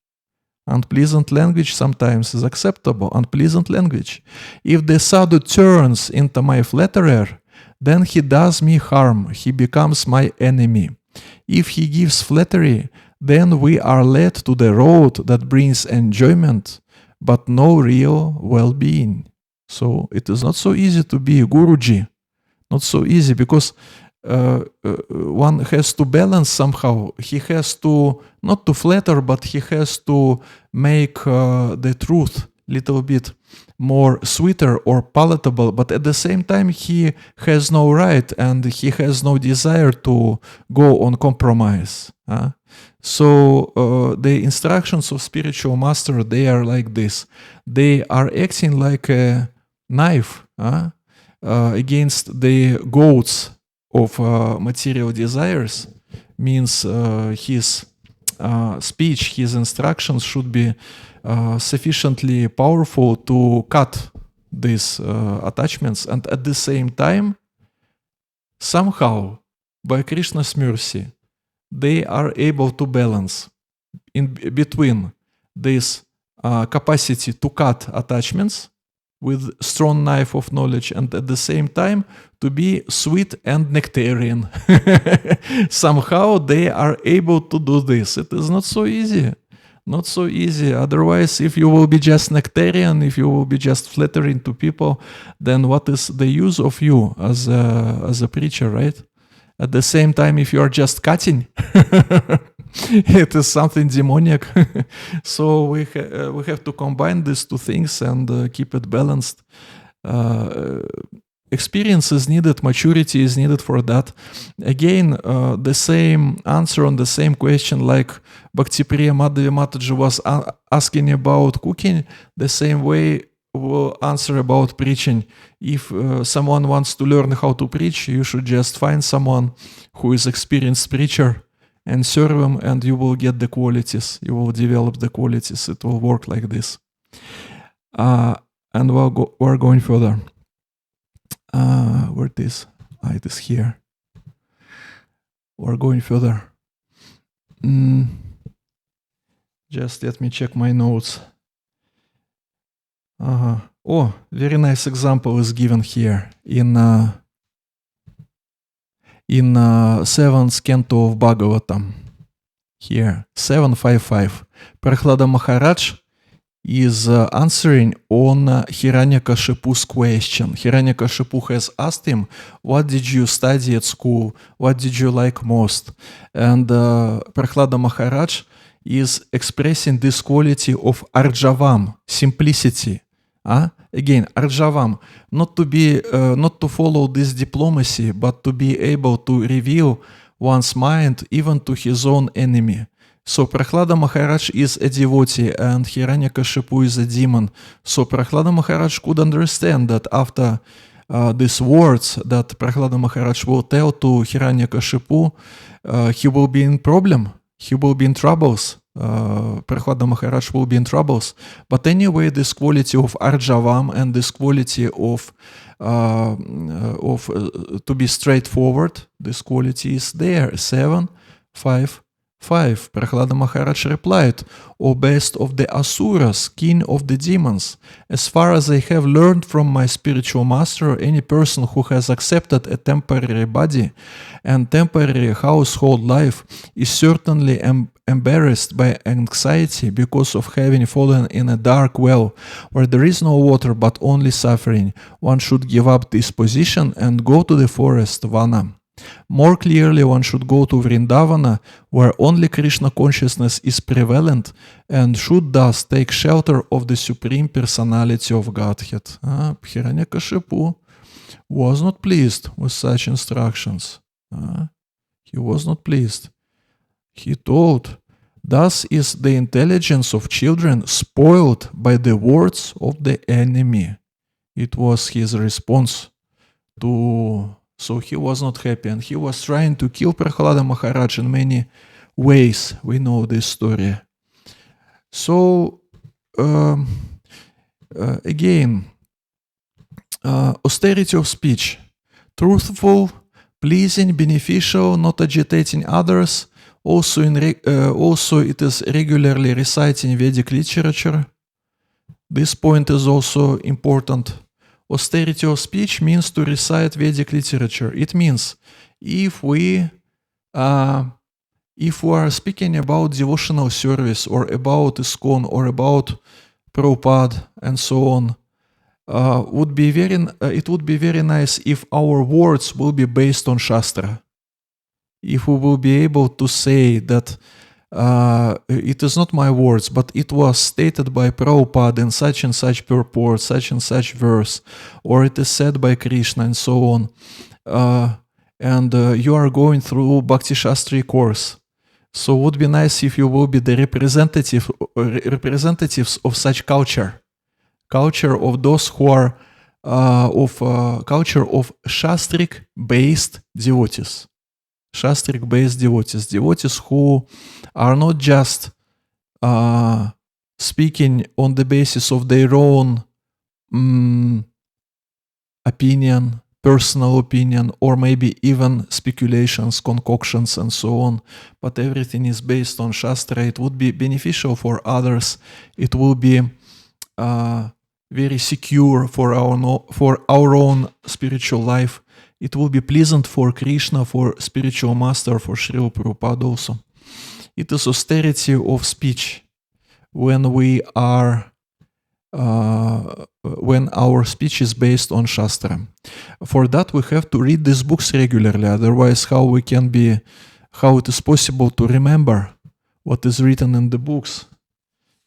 Unpleasant language sometimes is acceptable. Unpleasant language. If the sadhu turns into my flatterer, then he does me harm. He becomes my enemy. If he gives flattery, then we are led to the road that brings enjoyment, but no real well-being. So it is not so easy to be a Guruji. Not so easy because one has to balance somehow. He has to, not to flatter, but he has to make the truth a little bit more sweeter or palatable, but at the same time he has no right and he has no desire to go on compromise. So the instructions of spiritual master, they are like this. They are acting like a knife against the goats of material desires. Means his speech, his instructions should be sufficiently powerful to cut these attachments, and at the same time, somehow, by Krishna's mercy, they are able to balance in between this capacity to cut attachments with strong knife of knowledge and at the same time to be sweet and nectarian. Somehow they are able to do this. It is not so easy. Not so easy. Otherwise, if you will be just nectarian, if you will be just flattering to people, then what is the use of you as a preacher, right? At the same time, if you are just cutting, it is something demoniac. So we have to combine these two things and keep it balanced. Experience is needed, maturity is needed for that. Again, the same answer on the same question, like Bhakti Priya Madhava Mataji was asking about cooking, the same way will answer about preaching. If someone wants to learn how to preach, you should just find someone who is experienced preacher and serve him, and you will get the qualities. You will develop the qualities. It will work like this. And we're going further. Where it is? It is here. We're going further. Just let me check my notes. Oh, very nice example is given here in 7th canto of Bhagavatam. Here, 7.5.5. Prahlada Maharaj is answering on Hiranyakashipu's question. Hiranyakashipu has asked him, what did you study at school? What did you like most? And Prahlada Maharaj is expressing this quality of arjavam, simplicity. Again, arjavam, not to follow this diplomacy, but to be able to reveal one's mind even to his own enemy. So Prahlada Maharaj is a devotee and Hiranyakashipu is a demon. So Prahlada Maharaj could understand that after these words that Prahlada Maharaj will tell to Hiranyakashipu, he will be in problem. He will be in troubles. Prahlada Maharaj will be in troubles. But anyway, this quality of arjavam and this quality of to be straightforward, this quality is there. 7, 5, 5. Prahlada Maharaj replied, O best of the Asuras, king of the demons, as far as I have learned from my spiritual master, any person who has accepted a temporary body and temporary household life is certainly embarrassed by anxiety because of having fallen in a dark well where there is no water but only suffering. One should give up this position and go to the forest, Vana. More clearly, one should go to Vrindavana, where only Krishna consciousness is prevalent, and should thus take shelter of the Supreme Personality of Godhead. Hiranyakashipu was not pleased with such instructions. He was not pleased. He told, thus is the intelligence of children spoiled by the words of the enemy. It was his response to... So he was not happy, and he was trying to kill Prahlada Maharaj in many ways. We know this story. So, again, austerity of speech. Truthful, pleasing, beneficial, not agitating others. Also, it is regularly reciting Vedic literature. This point is also important. Austerity of speech means to recite Vedic literature. It means if we are speaking about devotional service or about ISKCON or about Prabhupada and so on, it would be very nice if our words will be based on Shastra. If we will be able to say that it is not my words, but it was stated by Prabhupada in such and such purport, such and such verse, or it is said by Krishna and so on. And you are going through Bhakti Shastri course. So it would be nice if you will be the representatives of such culture of those who are culture of Shastric-based devotees. Shastric-based devotees who are not just speaking on the basis of their own opinion, personal opinion, or maybe even speculations, concoctions, and so on, but everything is based on Shastra. It would be beneficial for others. It will be very secure for our own spiritual life. It will be pleasant for Krishna, for spiritual master, for Srila Prabhupada also. It is austerity of speech when our speech is based on Shastra. For that we have to read these books regularly, otherwise how it is possible to remember what is written in the books.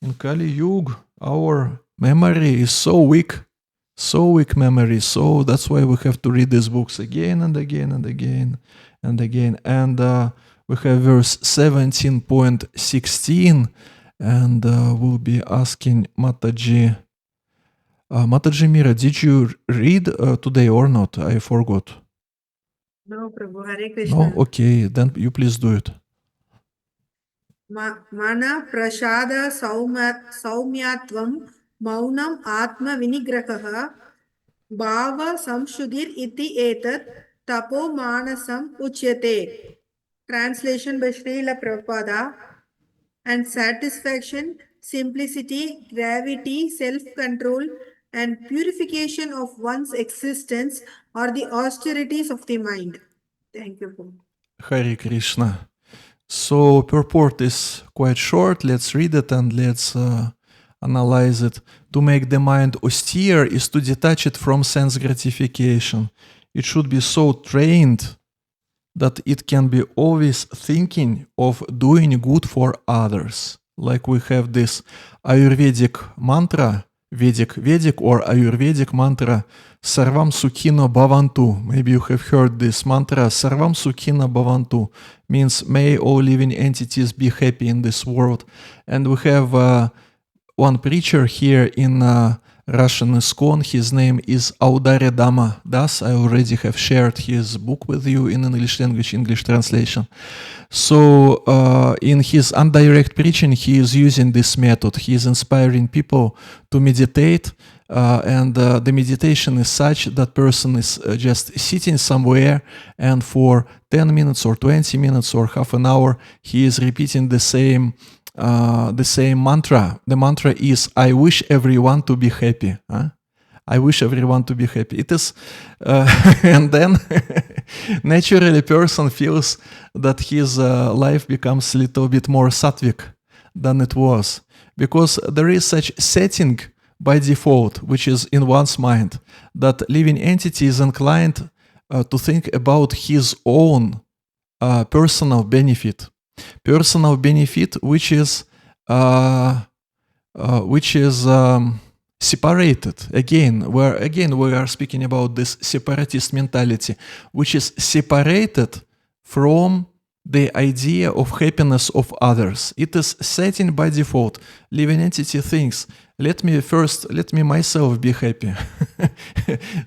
In Kali Yuga, our memory is so weak memory, so that's why we have to read these books again and again and again and again. And we have verse 17.16, and we'll be asking Mataji. Mataji Mira, did you read today or not? I forgot. No, Prabhu. Hare Krishna. No? Okay, then you please do it. Mana prashada saumyatvam maunam atma vinigrakaha bhava samshudir iti etat tapo manasam uchyate. Translation by Srila Prabhupada. And satisfaction, simplicity, gravity, self-control, and purification of one's existence are the austerities of the mind. Thank you, Prabhu. Hare Krishna. So purport is quite short. Let's read it and let's analyze it. To make the mind austere is to detach it from sense gratification. It should be so trained that it can be always thinking of doing good for others. Like we have this Ayurvedic mantra, Vedic or Ayurvedic mantra, Sarvam Sukhino Bhavantu. Maybe you have heard this mantra, Sarvam Sukhino Bhavantu, means may all living entities be happy in this world. And we have one preacher here in Russian ISKCON. His name is Audare Dama Das. I already have shared his book with you in English language, English translation. So in his indirect preaching, he is using this method. He is inspiring people to meditate, and the meditation is such that person is just sitting somewhere, and for 10 minutes or 20 minutes or half an hour, he is repeating the same mantra. The mantra is, I wish everyone to be happy. I wish everyone to be happy. It is, and then naturally a person feels that his life becomes a little bit more sattvic than it was, because there is such setting by default, which is in one's mind, that living entity is inclined to think about his own personal benefit, which is separated. Again, we are speaking about this separatist mentality, which is separated from the idea of happiness of others. It is setting by default. Living entity thinks, let me myself be happy.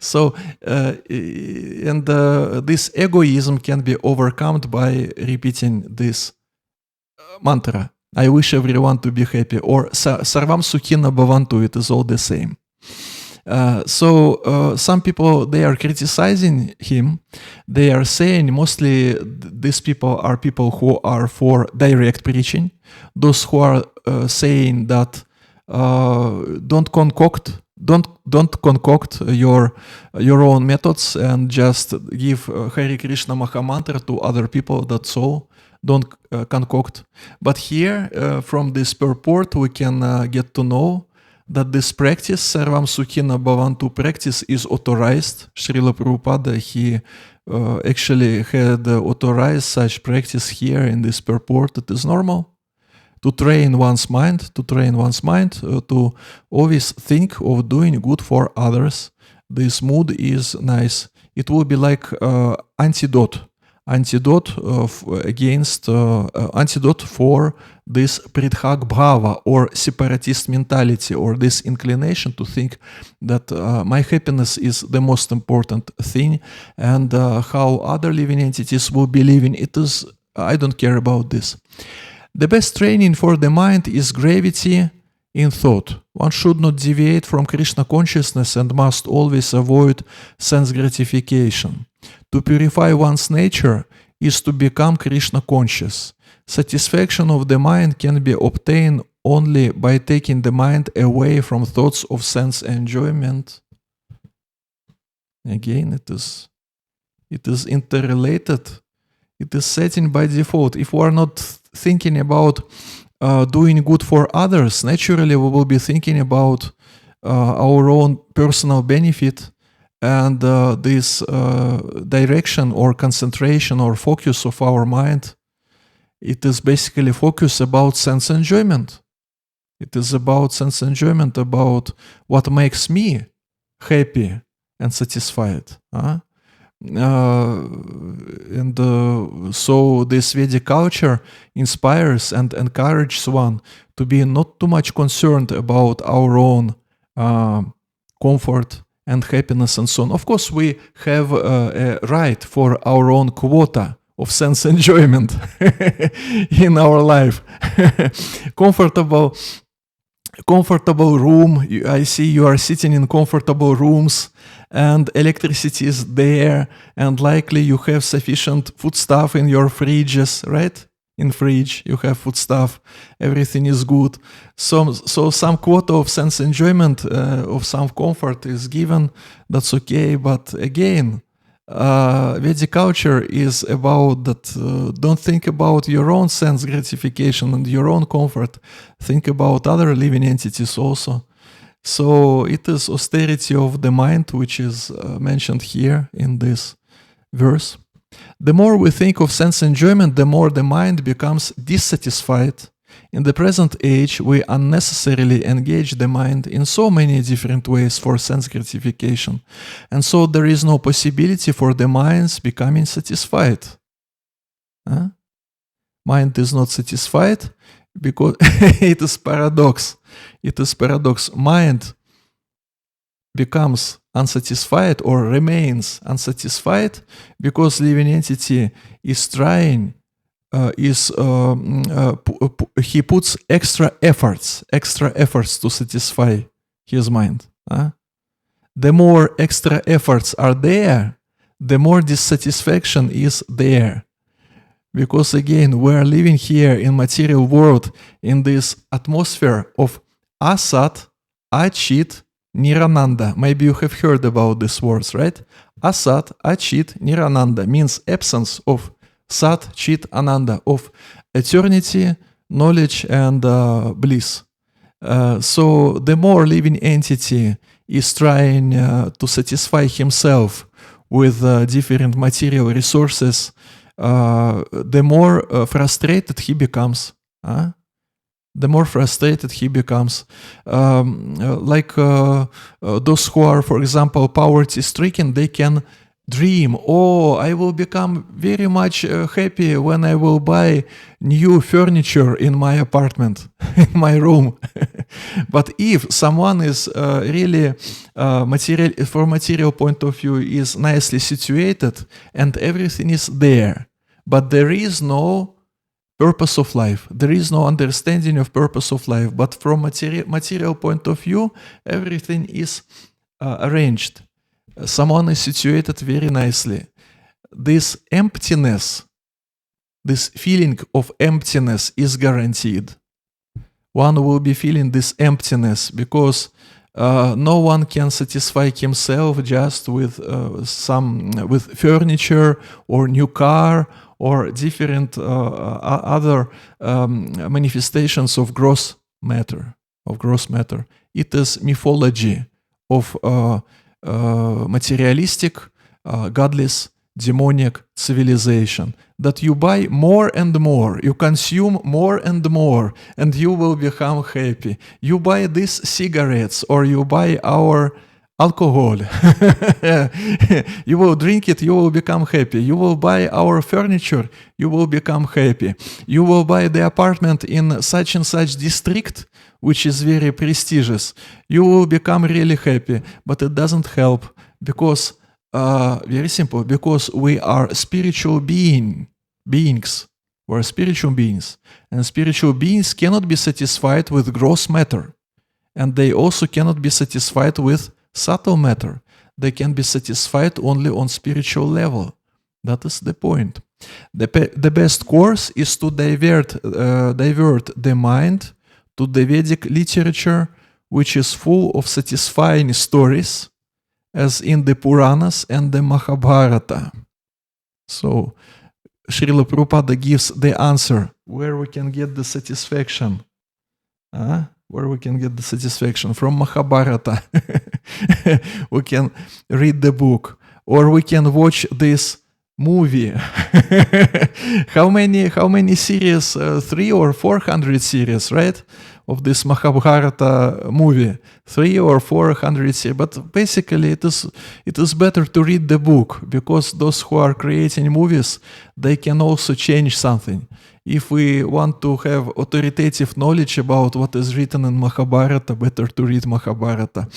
So, this egoism can be overcome by repeating this mantra. I wish everyone to be happy, or Sarvam Sukhina Bhavantu, it is all the same. So some people, they are criticizing him. They are saying mostly these people are people who are for direct preaching. Those who are saying that don't concoct your own methods and just give Hare Krishna Mahamantra to other people, that's all. Don't concoct. But here, from this purport, we can get to know that this practice, Sarvam Sukhina Bhavantu practice, is authorized. Srila Prabhupada, he actually had authorized such practice here in this purport. It is normal to train one's mind, to always think of doing good for others. This mood is nice. It will be like antidote for this pridhak bhava, or separatist mentality, or this inclination to think that my happiness is the most important thing, and how other living entities will be living, I don't care about this. The best training for the mind is gravity in thought. One should not deviate from Krishna consciousness and must always avoid sense gratification. To purify one's nature is to become Krishna conscious. Satisfaction of the mind can be obtained only by taking the mind away from thoughts of sense enjoyment. Again, it is interrelated. It is setting by default. If we are not thinking about doing good for others, naturally we will be thinking about our own personal benefit, and this direction or concentration or focus of our mind, it is basically focus about sense enjoyment. It is about sense enjoyment, about what makes me happy and satisfied. So this Vedic culture inspires and encourages one to be not too much concerned about our own comfort and happiness and so on. Of course, we have a right for our own quota of sense enjoyment in our life. Comfortable room. I see you are sitting in comfortable rooms, and electricity is there, and likely you have sufficient foodstuff in your fridges, right? In fridge, you have foodstuff, everything is good. So some quota of sense enjoyment, of some comfort is given, that's okay. But again, Vedic culture is about that. Don't think about your own sense gratification and your own comfort. Think about other living entities also. So it is austerity of the mind, which is mentioned here in this verse. The more we think of sense enjoyment, the more the mind becomes dissatisfied. In the present age, we unnecessarily engage the mind in so many different ways for sense gratification, and so there is no possibility for the mind's becoming satisfied. Mind is not satisfied because it is paradox. Mind becomes unsatisfied or remains unsatisfied because living entity is trying, he puts extra efforts to satisfy his mind. The more extra efforts are there, the more dissatisfaction is there. Because again, we are living here in material world in this atmosphere of asat, achit, nirananda. Maybe you have heard about these words, right? Asat, achit, nirananda means absence of sat, chit, ananda, of eternity, knowledge, and bliss. So the more living entity is trying to satisfy himself with different material resources, the more frustrated he becomes. The more frustrated he becomes. Like those who are, for example, poverty-stricken, they can dream, oh, I will become very much happy when I will buy new furniture in my apartment, in my room. But if someone is really from material point of view is nicely situated and everything is there, but there is no purpose of life, there is no understanding of purpose of life, but from material point of view, everything is arranged. Someone is situated very nicely. This emptiness, this feeling of emptiness is guaranteed. One will be feeling this emptiness because no one can satisfy himself just with with furniture or new car or different other manifestations of gross matter. It is mythology of materialistic, godless, demonic civilization that you buy more and more, you consume more and more, and you will become happy. You buy these cigarettes or you buy our alcohol. You will drink it, you will become happy. You will buy our furniture, you will become happy. You will buy the apartment in such and such district, which is very prestigious. You will become really happy, but it doesn't help because, very simple, because we are spiritual beings. We are spiritual beings. And spiritual beings cannot be satisfied with gross matter. And they also cannot be satisfied with subtle matter. They can be satisfied only on spiritual level. That is the point. The best course is to divert the mind to the Vedic literature, which is full of satisfying stories, as in the Puranas and the Mahabharata. So, Srila Prabhupada gives the answer where we can get the satisfaction. Where we can get the satisfaction from Mahabharata. We can read the book, or we can watch this movie. How many series? 300 or 400 series, right? Of this Mahabharata movie, 300 or 400 series. But basically, it is better to read the book because those who are creating movies, they can also change something. If we want to have authoritative knowledge about what is written in Mahabharata, better to read Mahabharata.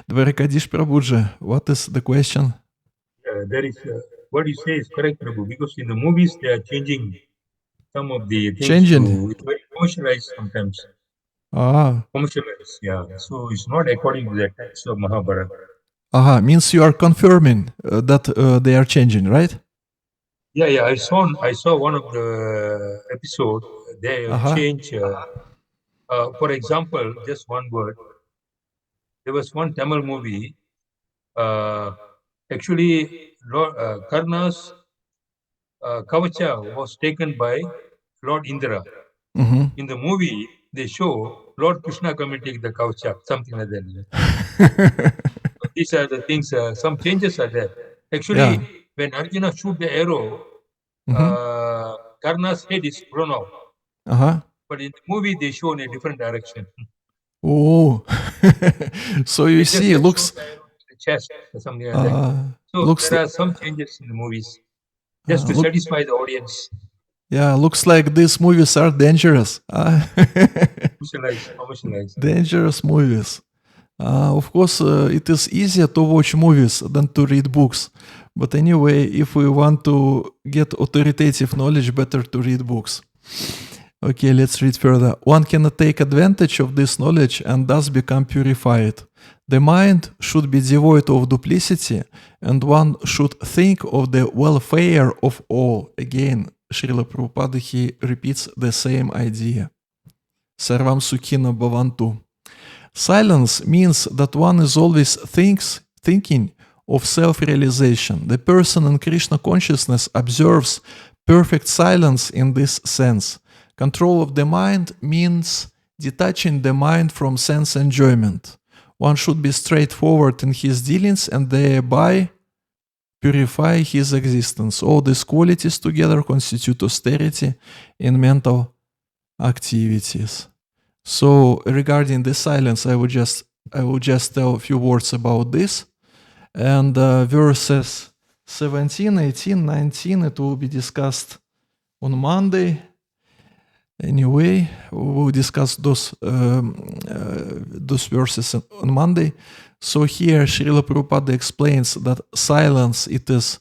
Dvarikadish Prabhuji, what is the question? There is what you say is correct, Prabhu, because in the movies they are changing some of the things to it's very commercialized sometimes. Commercialized, yeah. So it's not according to the text of Mahabharata. Means you are confirming that they are changing, right? Yeah. I saw one of the episode. They change. For example, just one word. There was one Tamil movie. Actually, Karna's Kavacha was taken by Lord Indra. In the movie, they show Lord Krishna coming to take the Kavacha, something like that. So these are the things, some changes are there. Actually, when Arjuna shoot the arrow, Karna's head is thrown out. But in the movie, they show in a different direction. Oh, so you see, it looks the chest or something like that. So there are some changes in the movies just to satisfy the audience. Yeah, looks like these movies are dangerous. Commercialized. Dangerous movies. Of course, it is easier to watch movies than to read books. But anyway, if we want to get authoritative knowledge, better to read books. Okay, let's read further. One cannot take advantage of this knowledge and thus become purified. The mind should be devoid of duplicity, and one should think of the welfare of all. Again, Srila Prabhupada, he repeats the same idea. Sarvam Sukhina Bhavantu. Silence means that one is always thinking of self-realization. The person in Krishna consciousness observes perfect silence in this sense. Control of the mind means detaching the mind from sense enjoyment. One should be straightforward in his dealings and thereby purify his existence. All these qualities together constitute austerity in mental activities. So regarding the silence, I will just tell a few words about this. And verses 17, 18, 19, it will be discussed on Monday. Anyway, we will discuss those verses on Monday. So here Srila Prabhupada explains that silence, it is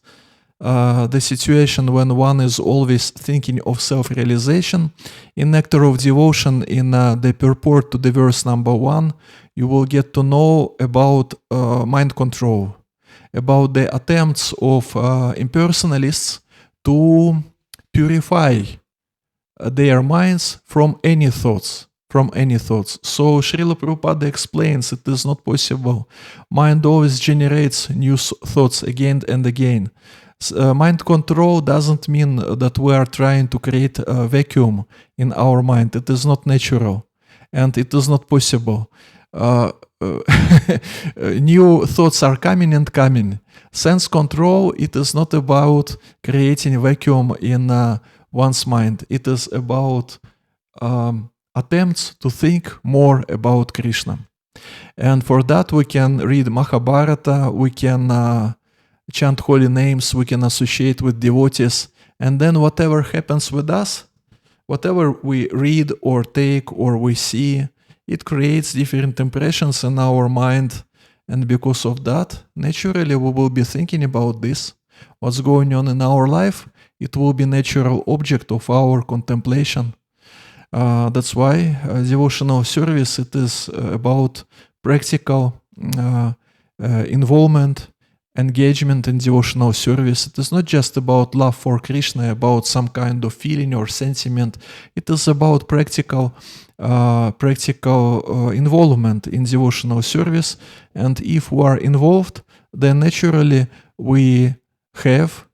the situation when one is always thinking of self-realization. In Nectar of Devotion, in the purport to the verse number 1, you will get to know about mind control, about the attempts of impersonalists to purify their minds from any thoughts. So Srila Prabhupada explains it is not possible. Mind always generates new thoughts again and again. Mind control doesn't mean that we are trying to create a vacuum in our mind. It is not natural and it is not possible. New thoughts are coming and coming. Sense control, it is not about creating a vacuum in one's mind. It is about attempts to think more about Krishna. And for that we can read Mahabharata, we can chant holy names, we can associate with devotees, and then whatever happens with us, whatever we read or take or we see, it creates different impressions in our mind, and because of that, naturally we will be thinking about this, what's going on in our life. It will be natural object of our contemplation. That's why devotional service, it is about practical involvement, engagement in devotional service. It is not just about love for Krishna, about some kind of feeling or sentiment. It is about practical involvement in devotional service. And if we are involved, then naturally we have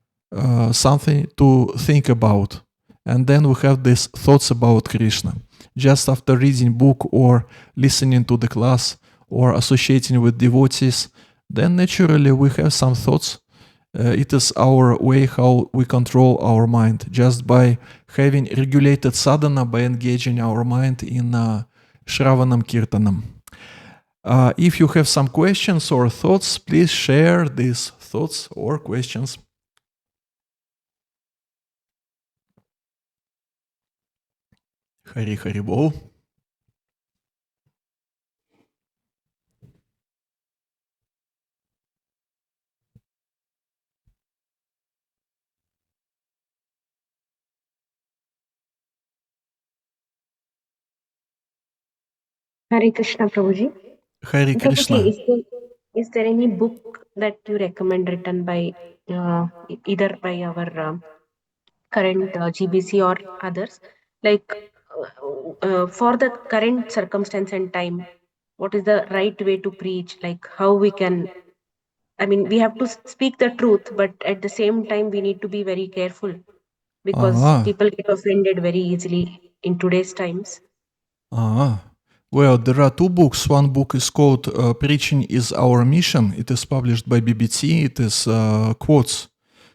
something to think about. And then we have these thoughts about Krishna. Just after reading book or listening to the class or associating with devotees, then naturally we have some thoughts. It is our way how we control our mind, just by having regulated sadhana, by engaging our mind in Shravanam Kirtanam. If you have some questions or thoughts, please share these thoughts or questions. Hari Hari Bol. Hare Krishna, Prabhuji. Hari Krishna. Prabhuji, is there any book that you recommend written by either by our current GBC or others? Like for the current circumstance and time, what is the right way to preach? Like how we can, I mean, we have to speak the truth, but at the same time, we need to be very careful because people get offended very easily in today's times. Well, there are two books. One book is called Preaching is Our Mission. It is published by BBT. It is quotes,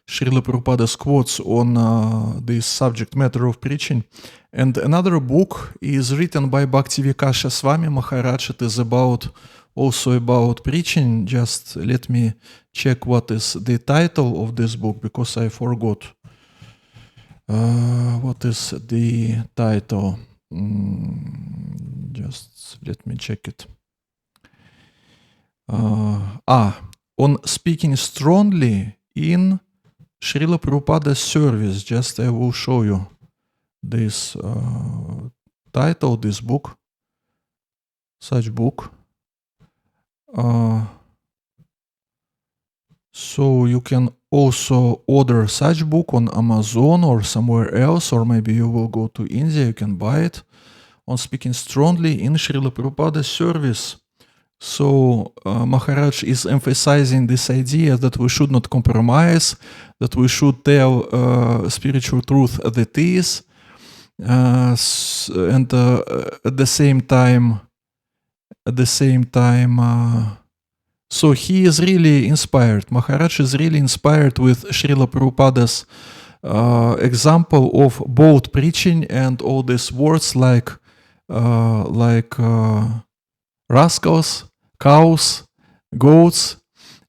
Srila Prabhupada's quotes on this subject matter of preaching. And another book is written by Bhakti Vikasha Swami Maharaj. It is also about preaching. Just let me check what is the title of this book, because I forgot. What is the title? Just let me check it. On speaking strongly in Srila Prabhupada's service. Just I will show you this title, this book, such book. So you can also order such book on Amazon or somewhere else, or maybe you will go to India, you can buy it, on speaking strongly in Srila Prabhupada's service. So Maharaj is emphasizing this idea that we should not compromise, that we should tell spiritual truth as it is, and at the same time, so he is really inspired. Maharaj is really inspired with Srila Prabhupada's example of bold preaching and all these words like rascals, cows, goats,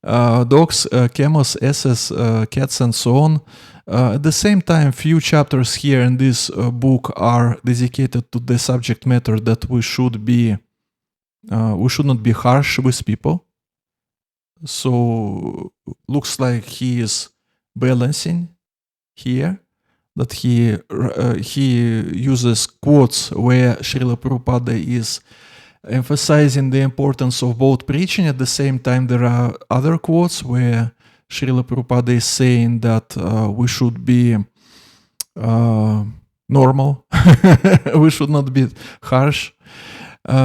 dogs, camels, asses, cats, and so on. At the same time, few chapters here in this book are dedicated to the subject matter that we should not be harsh with people. So looks like he is balancing here, that he uses quotes where Srila Prabhupada is emphasizing the importance of both preaching. At the same time, there are other quotes where Srila Prabhupada is saying that we should be normal, we should not be harsh.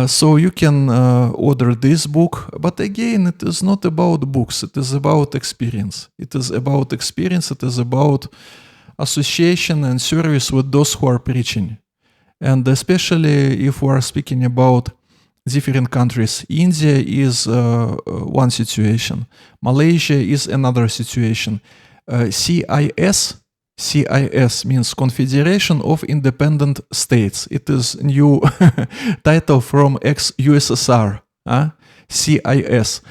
So you can order this book, but again, it is not about books, it is about experience. It is about experience, it is about association and service with those who are preaching. And especially if we are speaking about different countries, India is one situation, Malaysia is another situation. CIS means Confederation of Independent States. It is new title from ex-USSR. CIS.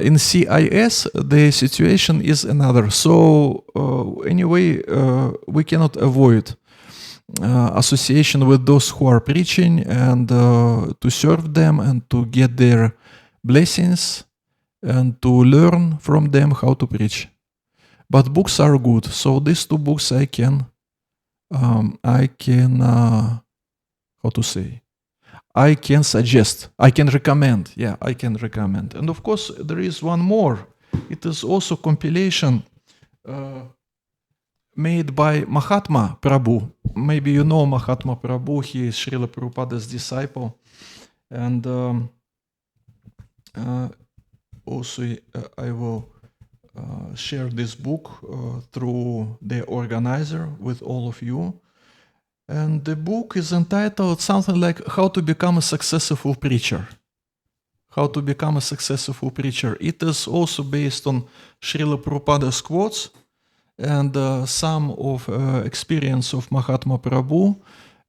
In CIS, the situation is another. So anyway, we cannot avoid association with those who are preaching and to serve them and to get their blessings and to learn from them how to preach. But books are good. So these two books I can suggest. I can recommend. Yeah, I can recommend. And of course, there is one more. It is also compilation made by Mahatma Prabhu. Maybe you know Mahatma Prabhu. He is Srila Prabhupada's disciple. And also I will share this book through the organizer with all of you. And the book is entitled something like How to Become a Successful Preacher. How to Become a Successful Preacher. It is also based on Srila Prabhupada's quotes and some of experience of Mahatma Prabhu.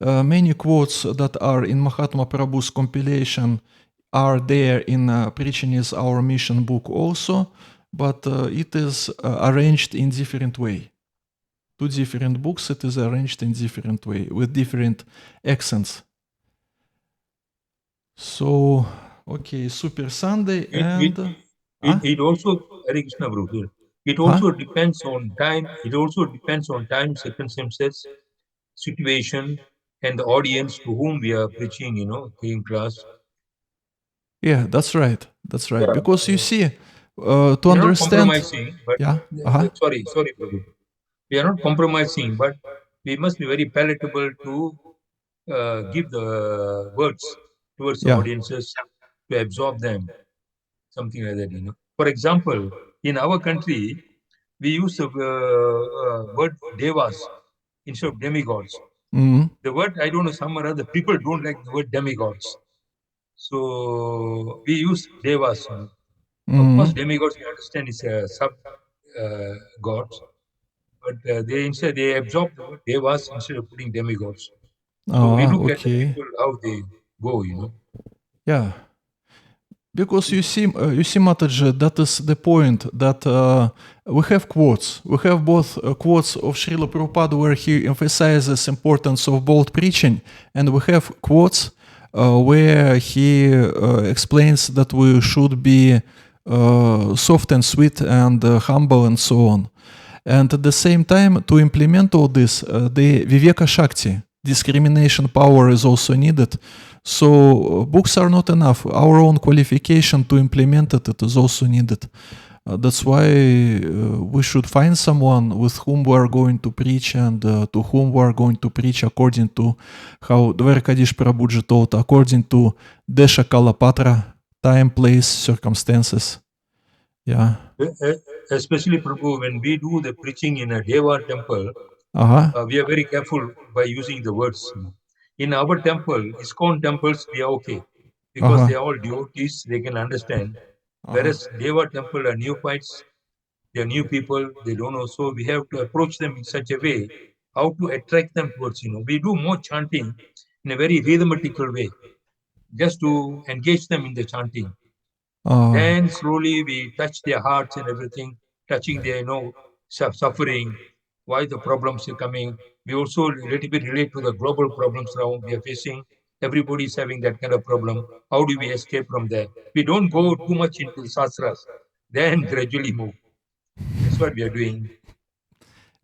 Many quotes that are in Mahatma Prabhu's compilation are there in Preaching is Our Mission book also, but it is arranged in different way. Two different books, it is arranged in different way, with different accents. So, okay, Super Sunday and... It also, Hare Krishna Prabhu, it also depends on time, it also depends on time, circumstances, situation, and the audience to whom we are preaching, in class. Yeah, that's right. That's right. Yeah. Because you see, to we are understand... not compromising, but Yeah. sorry, Prabhu. We are not compromising, but we must be very palatable to give the words towards the Yeah. audiences to absorb them, something like that. For example, in our country, we use the word devas instead of demigods. Mhm. The word, I don't know, some or other people don't like the word demigods. So we use devas. Of course, demigods we understand is sub gods, but they absorb the word devas instead of putting demigods. So we look at the Okay. people how they go. Yeah. Because you see, Mataji, that is the point, that we have quotes. We have both quotes of Srila Prabhupada where he emphasizes importance of bold preaching, and we have quotes where he explains that we should be soft and sweet and humble and so on. And at the same time, to implement all this, the Viveka Shakti, discrimination power is also needed. So books are not enough. Our own qualification to implement it is also needed. That's why we should find someone with whom we are going to preach and to whom we are going to preach according to how Dwarkadish Prabhuji told, according to Desha Kalapatra, time, place, circumstances. Yeah. Especially, Prabhu, when we do the preaching in a Deva temple, we are very careful by using the words. In our temple, ISKCON temples, we are okay because they are all devotees, they can understand. Whereas Deva temple are neophytes, they are new people, they don't know. So we have to approach them in such a way how to attract them towards. We do more chanting in a very rhythmical way, just to engage them in the chanting. Then slowly we touch their hearts and everything, touching their suffering, why the problems are coming. We also a little bit relate to the global problems now we are facing. Everybody is having that kind of problem. How do we escape from there? We don't go too much into the sastras, then gradually move. That's what we are doing.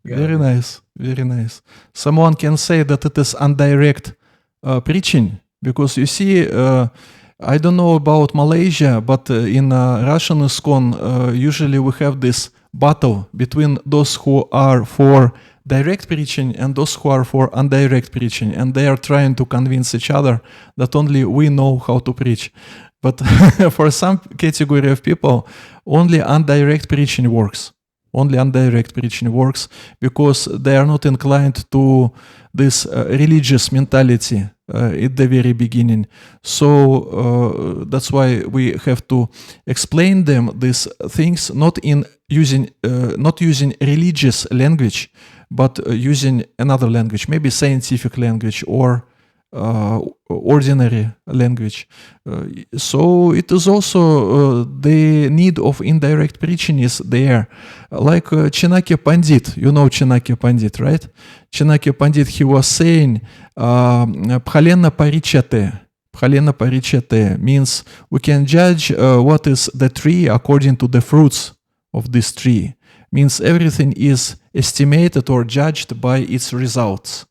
Very nice, very nice. Someone can say that it is indirect preaching, because you see, I don't know about Malaysia, but in Russian ISKCON, usually we have this battle between those who are for direct preaching and those who are for indirect preaching, and they are trying to convince each other that only we know how to preach. But for some category of people, only indirect preaching works. Only indirect preaching works because they are not inclined to this religious mentality at the very beginning. So that's why we have to explain them these things not using religious language, but using another language, maybe scientific language or ordinary language. So it is also the need of indirect preaching is there. Like Chinakya Pandit, you know Chinakya Pandit, right? Chinakya Pandit, he was saying, Phalena Parichate. Phalena Parichate means we can judge what is the tree according to the fruits of this tree. Means everything is estimated or judged by its results.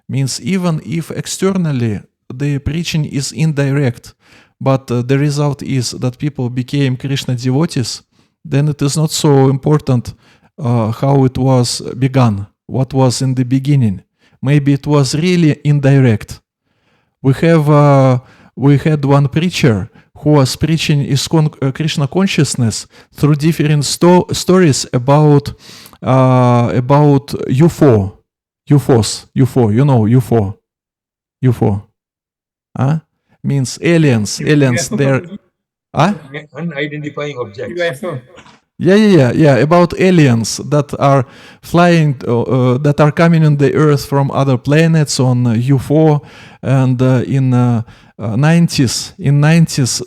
Means even if externally the preaching is indirect, but the result is that people became Krishna devotees, then it is not so important how it was begun, what was in the beginning. Maybe it was really indirect. We had one preacher who was preaching Krishna consciousness through different stories about UFO. UFO, you know, UFO. Means aliens, they're... Unidentifying objects. UFO. Yeah, about aliens that are flying, that are coming on the Earth from other planets on UFO, and in 90s,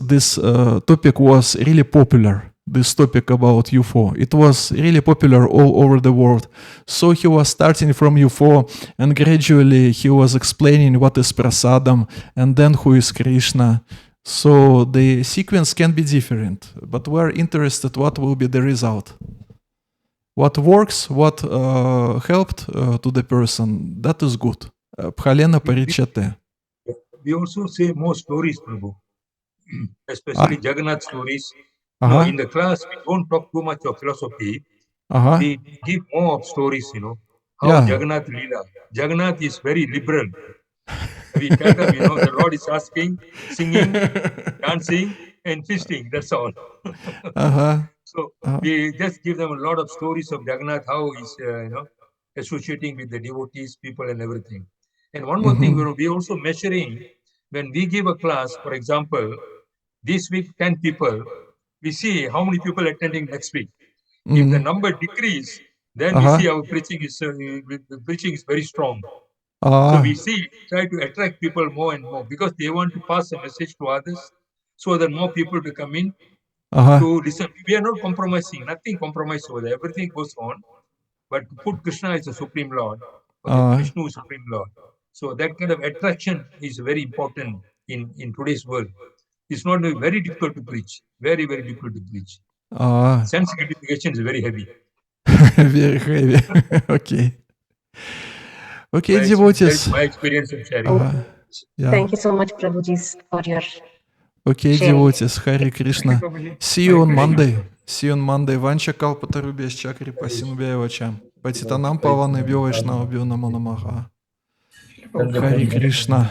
this topic was really popular. This topic about UFO. It was really popular all over the world. So he was starting from UFO and gradually he was explaining what is prasadam and then who is Krishna. So the sequence can be different, but we're interested what will be the result. What works, what helped to the person, that is good. Phalena parichate. We also say more stories, Prabhu, especially Jagannath stories. No, in the class, we don't talk too much of philosophy. We give more of stories, how Jagannath Leela. Jagannath is very liberal. We tell them, the Lord is asking, singing, dancing, and feasting. That's all. So we just give them a lot of stories of Jagannath, how he's, associating with the devotees, people, and everything. And one more thing, we also measuring when we give a class, for example, this week 10 people, we see how many people attending next week. If the number decrease, then we see our preaching is very strong. So we try to attract people more and more because they want to pass a message to others, so that more people to come in to listen. We are not compromising, nothing compromised over there. Everything goes on, but to put Krishna as the Supreme Lord, or the Vishnu Supreme Lord. So that kind of attraction is very important in today's world. It's not very difficult to preach. Very, very difficult to preach. Sense gratification is very heavy. Very heavy. Okay. Okay, That devotees. is my experience of sharing. Yeah. Thank you so much, Prabhuji, for your Okay, sharing. devotees. Hare Thank you, Krishna. Prabhuji. See you on Hare Krishna. Monday. See you on Monday. Vancha kalpatarubhya chakri pasinubhyavacham. Patitanam pavanebhyo vaishnavabhyo namo namaha. Prabhupada. Hare Krishna.